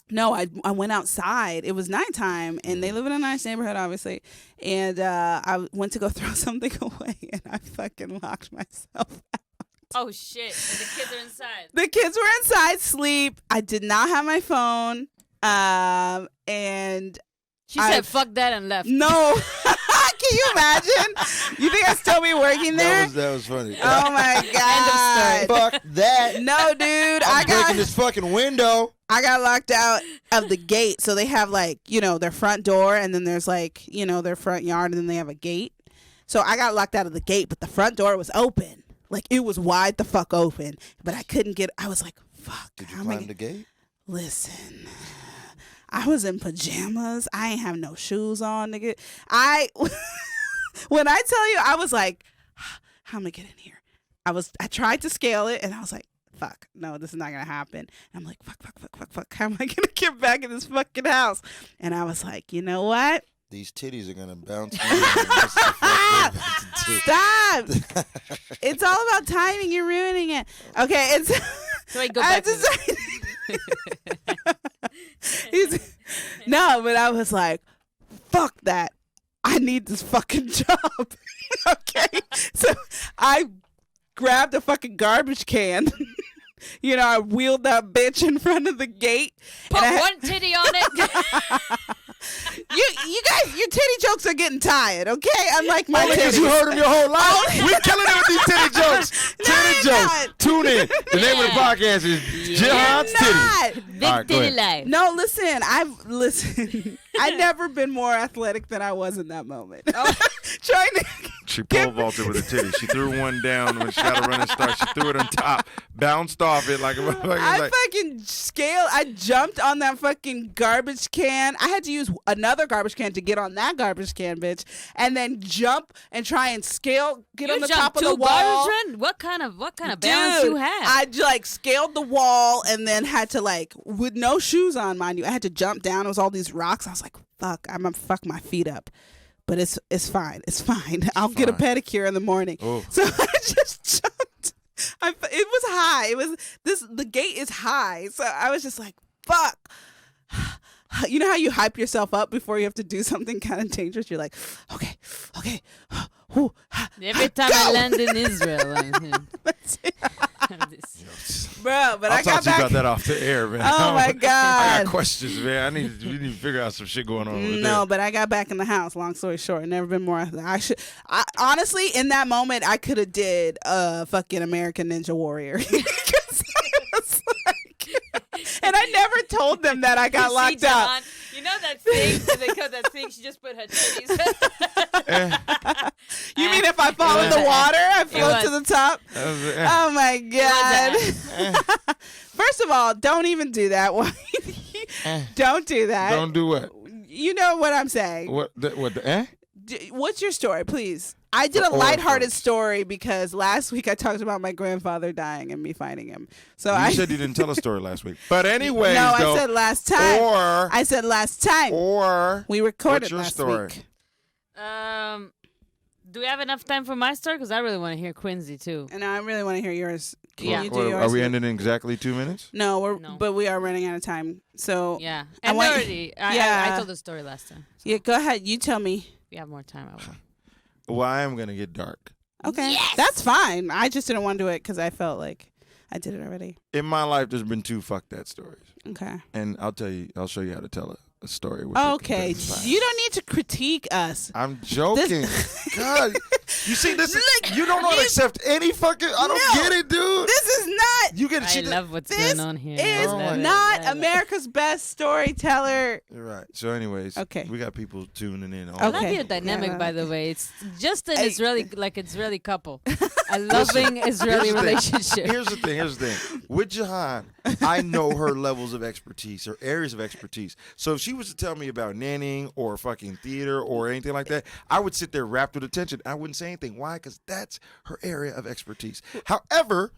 no, I went outside. It was nighttime, and they live in a nice neighborhood, obviously. And I went to go throw something away, and I fucking locked myself out. Oh shit! And the kids are inside. The kids were inside, sleep. I did not have my phone. And She said, "Fuck that," and left. no. Can you imagine? You think I'd still be working there? That was funny. Oh my god! Fuck that. No, dude. I'm breaking this fucking window. I got locked out of the gate. So they have like, their front door, and then there's like, their front yard, and then they have a gate. So I got locked out of the gate, but the front door was open. Like, it was wide the fuck open. But I couldn't get, I was like, fuck. Did you climb the gate? Listen, I was in pajamas. I ain't have no shoes on, nigga. When I tell you, I was like, how am I get in here? I tried to scale it, and I was like, fuck, no, this is not gonna happen. And I'm like, fuck, how am I gonna get back in this fucking house? And I was like, you know what? These titties are gonna bounce. Stop! It's all about timing. You're ruining it. Okay, it's. So I go back. No, but I was like, fuck that. I need this fucking job. Okay. So I grabbed a fucking garbage can. I wheeled that bitch in front of the gate. Put one titty on it. You guys, your titty jokes are getting tired, okay? Unlike my Only because titties. you heard them your whole life. We're killing it with these titty jokes. Titty jokes. Tune in. The name of the podcast is Jihan's Titties. Big titty life. No, listen. I've never been more athletic than I was in that moment. Trying to. She pole vaulted with a titty. She threw one down when she got a running start. She threw it on top, bounced off it like a motherfucker. I jumped on that fucking garbage can. I had to use another garbage can to get on that garbage can, bitch, and then jump and try and get on the top of the wall. What kind of balance you have? I scaled the wall and then had to with no shoes on, mind you. I had to jump down. It was all these rocks. I was like, fuck, I'm gonna fuck my feet up. But it's fine. It's fine. I'll get a pedicure in the morning. Oh. So I just jumped. It was high. The gate is high. So I was just like, fuck. You know how you hype yourself up before you have to do something kind of dangerous? You're like, okay. Every time I land in Israel. Bro, but I'll talk to you about that off the air, man. Oh my god, I got questions, man. We need to figure out some shit going on over there. No, but I got back in the house. Long story short, never been more. Honestly, in that moment, I could have did fucking American Ninja Warrior. Because I was like, and I never told them that I got locked up. Jihan, you know that thing? They call that thing. She just put her titties. You mean if I fall in the water, I float to the top? Eh. Oh my God! First of all, don't even do that. Don't do that. Don't do what? You know what I'm saying. What the eh? What's your story, please? I did a lighthearted story because last week I talked about my grandfather dying and me finding him. So You said you didn't tell a story last week. But anyways, no, though, I said last time. I said last time. Or We recorded what's your last story? week. Do we have enough time for my story? Because I really want to hear Quincy too. And I really want to hear yours. Can Yeah. you do What, yours? are we ending in exactly 2 minutes? No, No. but we are running out of time. So Yeah, I and want- already, I Yeah. told the story last time. So yeah, go ahead. You tell me. if we have more time, I will. Well, I am gonna get dark. Okay, Yes! that's fine. I just didn't want to do it because I felt like I did it already. In my life, there's been 2 fuck that stories, Okay. and I'll show you how to tell a story. With Okay. the You don't need to critique us. I'm joking. God, you see this? You don't know how to accept any fucking. I don't No. get it, dude. This is not. You get. I love what's This going on here. is Oh my not God. America's best storyteller. You're right. So, anyways, Okay. we got people tuning in. I love Okay. your dynamic, Yeah. by the way. It's just an I- Israeli, like Israeli couple. A loving Israeli Here's the thing. relationship. Here's the thing. With Jihan, I know her levels of expertise, her areas of expertise. So if she was to tell me about nannying or fucking theater or anything like that, I would sit there wrapped with attention. I wouldn't say anything. Why? Because that's her area of expertise. However,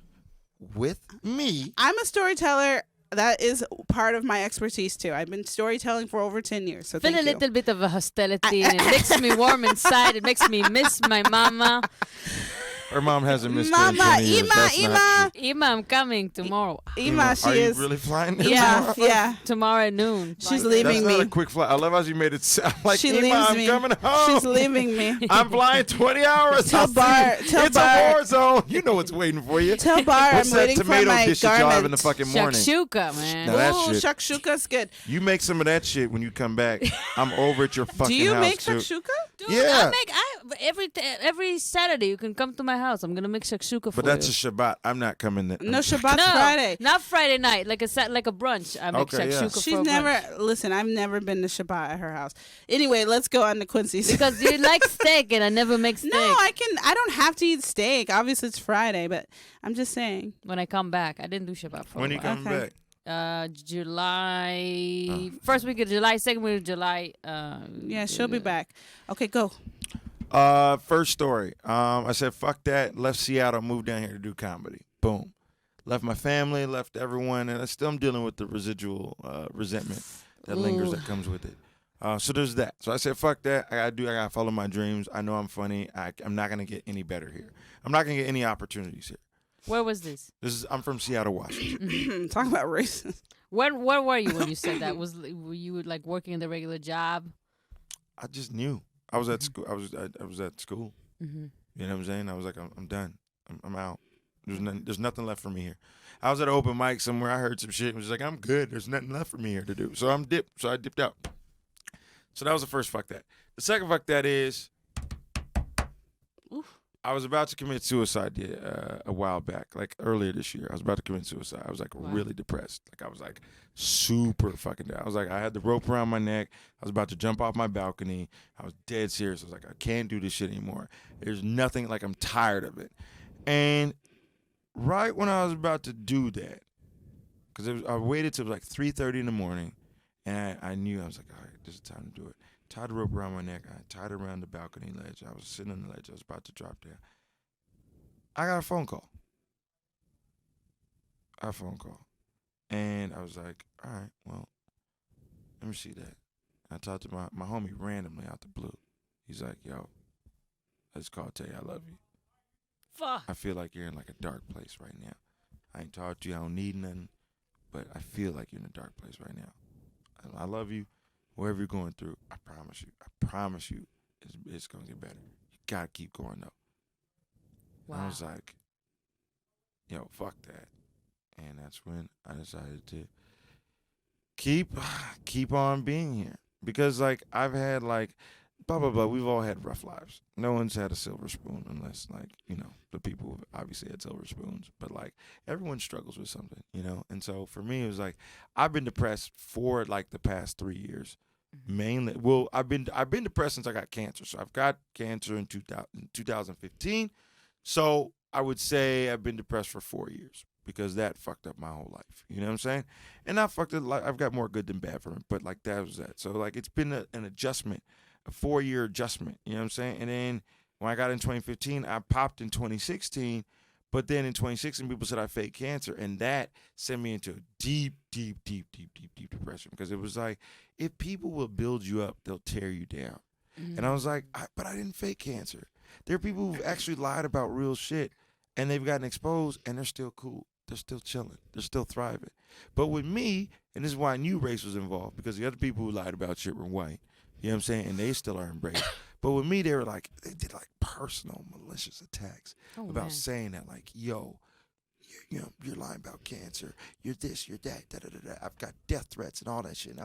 with me, I'm a storyteller. That is part of my expertise too. I've been storytelling for over 10 years. So Feel thank a you. little bit of a hostility, and it makes me warm inside. It makes me miss my mama. her mom hasn't missed her in Mama, 20 years. Ima, That's not Ima, Ima, I'm coming tomorrow. Ima, she Are is. you really flying? Yeah. tomorrow? Yeah. Tomorrow at noon. She's That's leaving not me. a quick flight. I love how she made it sound like She Ima, leaves I'm me. coming home. She's leaving me. I'm flying 20 hours. Tell I'll see Bar- you. tell it's Bar- a war zone. You know what's waiting for you. Tell Bar What's I'm that waiting for tomato my dish that y'all have in garment. the fucking morning? Shakshuka, man. Now that Ooh, shit. shakshuka's good. You make some of that shit when you come back. I'm over at your fucking Do you house make too. shakshuka? Dude, Yeah. every Saturday you can come to my house. I'm gonna make shakshuka for But that's you. a Shabbat. I'm not coming there. No, Shabbat's No, Friday. not Friday night, like a brunch. I make Okay, yeah. shakshuka She's for a never brunch. listen. I've never been to Shabbat at her house. Anyway, let's go on to Quincy's. Because you like steak and I never make steak. no, I don't have to eat steak. Obviously, it's Friday, but I'm just saying. When I come back, I didn't do Shabbat for When a you while. coming Okay. back? July first week of July, second week of July. Yeah, she'll be back. Okay, go. First story. I said fuck that. Left Seattle, moved down here to do comedy. Boom. Left my family, left everyone, and I'm dealing with the residual resentment that lingers that comes with it. So there's that. So I said fuck that. I gotta follow my dreams. I know I'm funny. I'm not gonna get any better here. I'm not gonna get any opportunities here. Where was this? I'm from Seattle, Washington. Talk about racist. Where were you when you said that? Were you like working in the regular job? I just knew. I was at school. I was at school. Mm-hmm. You know what I'm saying? I was like, I'm done. I'm out. There's nothing left for me here. I was at an open mic somewhere. I heard some shit and was like, I'm good. There's nothing left for me here to do. So I'm dipped. So I dipped out. So that was the first fuck that. The second fuck that is, I was about to commit suicide a while back, like earlier this year. I was about to commit suicide. I was like really depressed. Like I was like super fucking down. I was like, I had the rope around my neck. I was about to jump off my balcony. I was dead serious. I was like, I can't do this shit anymore. There's nothing, like I'm tired of it. And right when I was about to do that, because I waited till like 3:30 in the morning, and I knew, I was like, all right, this is time to do it. Tied the rope around my neck. I tied it around the balcony ledge. I was sitting on the ledge. I was about to drop down. I got a phone call. And I was like, all right, well, let me see that. I talked to my homie randomly out the blue. He's like, yo, I just called to tell you I love you. Fuck. I feel like you're in like a dark place right now. I ain't talked to you. I don't need nothing. But I feel like you're in a dark place right now. I love you. Whatever you're going through, I promise you, it's going to get better. You got to keep going, though. Wow. And I was like, yo, fuck that. And that's when I decided to keep on being here. Because, like, I've had, like, blah, blah, blah. We've all had rough lives. No one's had a silver spoon unless, like, the people who obviously had silver spoons. But, like, everyone struggles with something. And so for me, it was like I've been depressed for, like, the past 3 years. Mainly, well, I've been depressed since I got cancer. So I've got cancer in 2015. So I would say I've been depressed for 4 years because that fucked up my whole life. You know what I'm saying? And I fucked it. Like, I've got more good than bad from it, but, like, that was that. So, like, it's been an adjustment, a 4-year adjustment. You know what I'm saying? And then when I got in 2015, I popped in 2016. But then in 2016, people said I faked cancer, and that sent me into a deep, deep, deep, deep, deep, deep depression because it was like, if people will build you up, they'll tear you down. And I was like, but I didn't fake cancer. There are people who've actually lied about real shit, and they've gotten exposed, and they're still cool. They're still chilling. They're still thriving. But with me, and this is why I knew race was involved, because the other people who lied about shit were white. You know what I'm saying? And they still are embraced. But with me, they did like personal malicious attacks about saying that, like, yo, you're lying about cancer. You're this, you're that, da da da da. I've got death threats and all that shit. And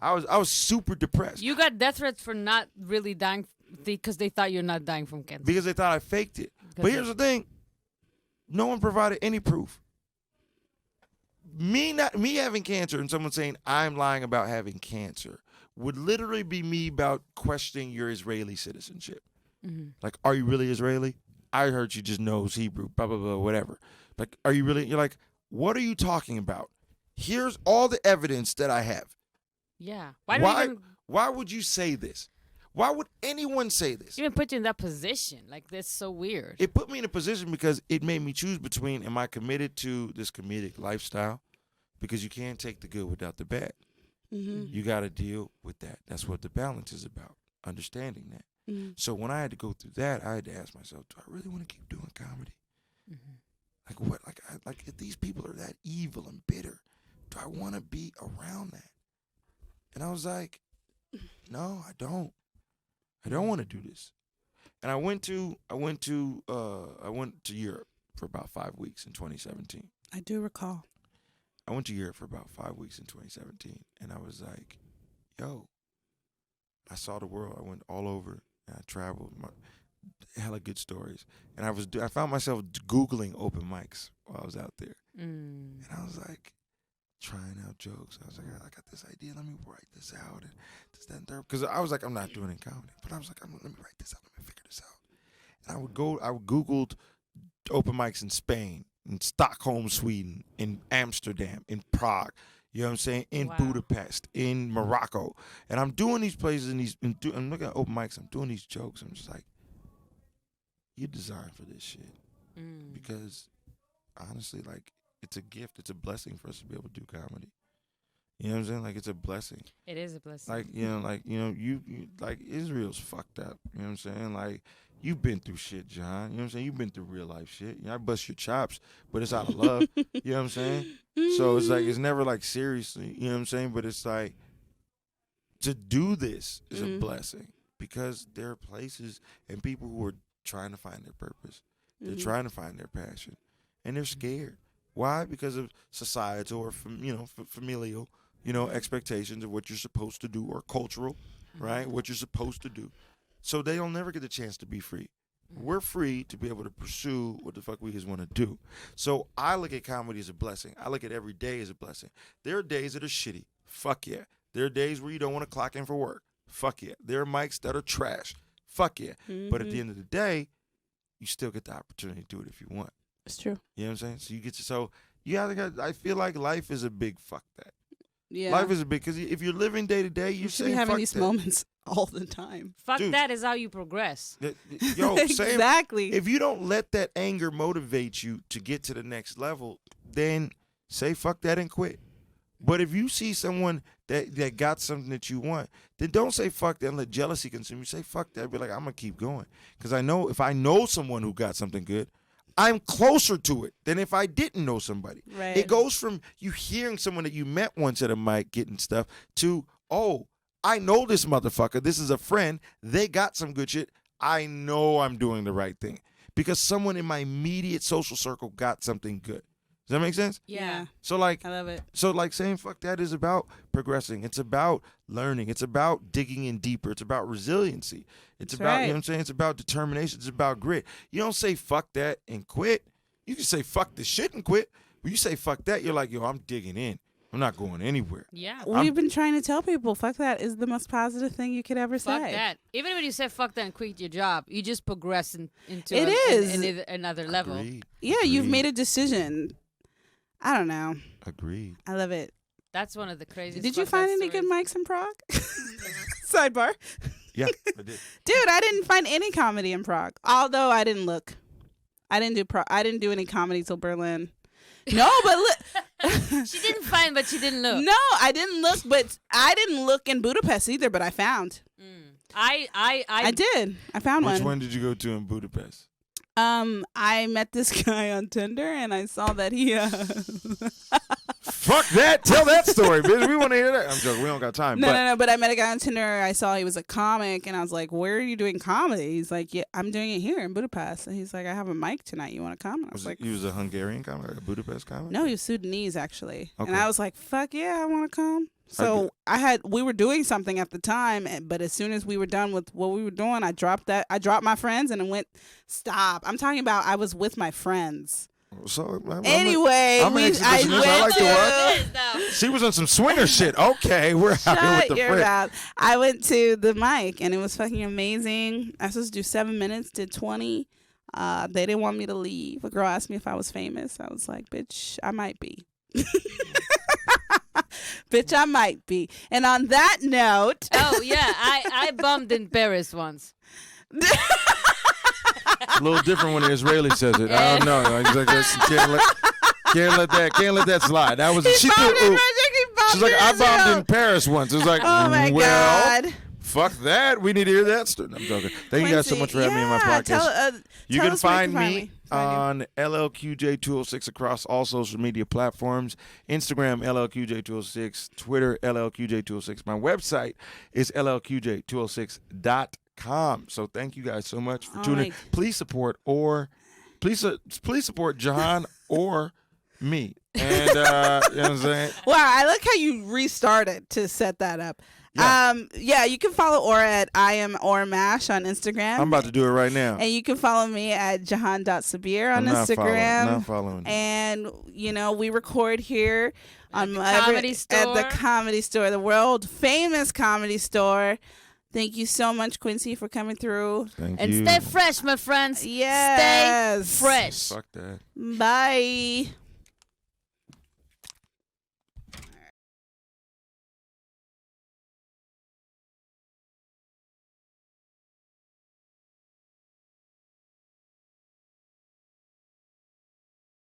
I was super depressed. You got death threats for not really dying because they thought you're not dying from cancer. Because they thought I faked it. But here's the thing. No one provided any proof. Me having cancer and someone saying I'm lying about having cancer would literally be me about questioning your Israeli citizenship. Mm-hmm. Like, are you really Israeli? I heard you just knows Hebrew, blah, blah, blah, whatever. Like, are you really? You're like, what are you talking about? Here's all the evidence that I have. Yeah. Why would you say this? Why would anyone say this? Even put you in that position. Like, that's so weird. It put me in a position because it made me choose between, am I committed to this comedic lifestyle? Because you can't take the good without the bad. Mm-hmm. You got to deal with that. That's what the balance is about, understanding that. Mm-hmm. So when I had to go through that, I had to ask myself, do I really want to keep doing comedy? Mm-hmm. Like what? Like if these people are that evil and bitter, do I want to be around that? And I was like, no, I don't. I don't want to do this. And I went to Europe for about 5 weeks in 2017. I do recall. I went to Europe for about 5 weeks in 2017, and I was like, yo, I saw the world. I went all over, and I traveled. Hella good stories. And I found myself Googling open mics while I was out there. And I was like, trying out jokes. I was like, I got this idea. Let me write this out. And this, that, and third. Because I was like, I'm not doing it in comedy. But I was like, let me write this out. Let me figure this out. And I Googled open mics in Spain, in Stockholm, Sweden, in Amsterdam, in Prague, you know what I'm saying, in Budapest, in Morocco. And I'm doing these places, and I'm looking at open mics, I'm doing these jokes. I'm just like, you're designed for this shit. Because, honestly, like, it's a gift. It's a blessing for us to be able to do comedy. You know what I'm saying? Like, it's a blessing. It is a blessing. Like, you like, Israel's fucked up. You know what I'm saying? Like, you've been through shit, John. You know what I'm saying? You've been through real life shit. I bust your chops, but it's out of love. You know what I'm saying? So it's like, it's never like seriously, you know what I'm saying? But it's like, to do this is a blessing because there are places and people who are trying to find their purpose. They're trying to find their passion, and they're scared. Why? Because of societal or familial, expectations of what you're supposed to do, or cultural, right? What you're supposed to do. So they don't never get the chance to be free. We're free to be able to pursue what the fuck we just want to do. So I look at comedy as a blessing. I look at every day as a blessing. There are days that are shitty. Fuck yeah. There are days where you don't want to clock in for work. Fuck yeah. There are mics that are trash. Fuck yeah. But at the end of the day, you still get the opportunity to do it if you want. It's true. You know what I'm saying? I feel like life is a big fuck that. Yeah. Life is a big, because if you're living day to day, you should be having these moments all the time. Fuck that is how you progress. Yo, exactly. If you don't let that anger motivate you to get to the next level, then say fuck that and quit. But if you see someone that got something that you want, then don't say fuck that and let jealousy consume you. Say fuck that. Be like, I'm going to keep going. Because I know if I know someone who got something good, I'm closer to it than if I didn't know somebody. Right. It goes from you hearing someone that you met once at a mic getting stuff to, oh, I know this motherfucker. This is a friend. They got some good shit. I know I'm doing the right thing because someone in my immediate social circle got something good. Does that make sense? Yeah. So like, I love it. so like saying fuck that is about progressing. It's about learning. It's about digging in deeper. It's about resiliency. It's That's about, you right. know what I'm saying? It's about determination. It's about grit. You don't say fuck that and quit. You can say fuck this shit and quit. When you say fuck that, you're like, yo, I'm digging in. I'm not going anywhere. Yeah. We've been trying to tell people, fuck that is the most positive thing you could ever Fuck say. that. Even when you say fuck that and quit your job, you just progress into It is. another level. Agreed. Yeah, you've Agreed. made a decision. I don't know. Agreed. I love it. That's one of the craziest. Did you fuck that find any good stories. mics in Prague? Sidebar. Yeah, I did. Dude, I didn't find any comedy in Prague. Although I didn't look. I didn't do any comedy till Berlin. No, but look. She didn't find, but she didn't look. No, I didn't look, but I didn't look in Budapest either, but I found. I did. I found Which one. one did you go to in Budapest? I met this guy on Tinder and I saw that he Fuck that. Tell that story, bitch. We want to hear that. I'm joking. We don't got time. No, but I met a guy on Tinder. I saw he was a comic, and I was like, "Where are you doing comedy?" He's like, "Yeah, I'm doing it here in Budapest." And he's like, "I have a mic tonight. You want to come?" And I was like, He was a Hungarian comic, a Budapest comic? "No, he was Sudanese actually." Okay. And I was like, "Fuck yeah, I want to come." So we were doing something at the time, but as soon as we were done with what we were doing, I dropped my friends and went. Stop! I'm talking about I was with my friends. So Anyway, I'm an I exhibitionist. went I like to work. to. She was on some swinger shit. Okay, we're out here with Shut the your friend. mouth. I went to the mic and it was fucking amazing. I was supposed to do 7 minutes, did 20. They didn't want me to leave. A girl asked me if I was famous. I was like, bitch, I might be. Bitch, I might be. And on that note. Oh yeah, I bummed in Paris once. A little different when the Israeli says it. I don't know. Can't let that slide. That was she threw. She's like, I bombed in Paris once. It was like, oh my well, God. fuck that. We need to hear that story. I'm joking. Thank you guys so much for having me on my podcast. You can find me on LLQJ206 across all social media platforms. Instagram, LLQJ206. Twitter, LLQJ206. My website is LLQJ206.com. So thank you guys so much for tuning in. Please support Jihan or me. And you know what I'm saying? Wow, I like how you restarted to set that up. Yeah. You can follow Aura at I am Mash on Instagram. I'm about to do it right now. And you can follow me at Jihan.Sabir on Instagram. Not following. And, we record here At the Comedy Store, the world famous Comedy Store. Thank you so much, Quincy, for coming through. Thank and you. stay fresh, my friends. Yes. Stay fresh. Fuck that. Bye.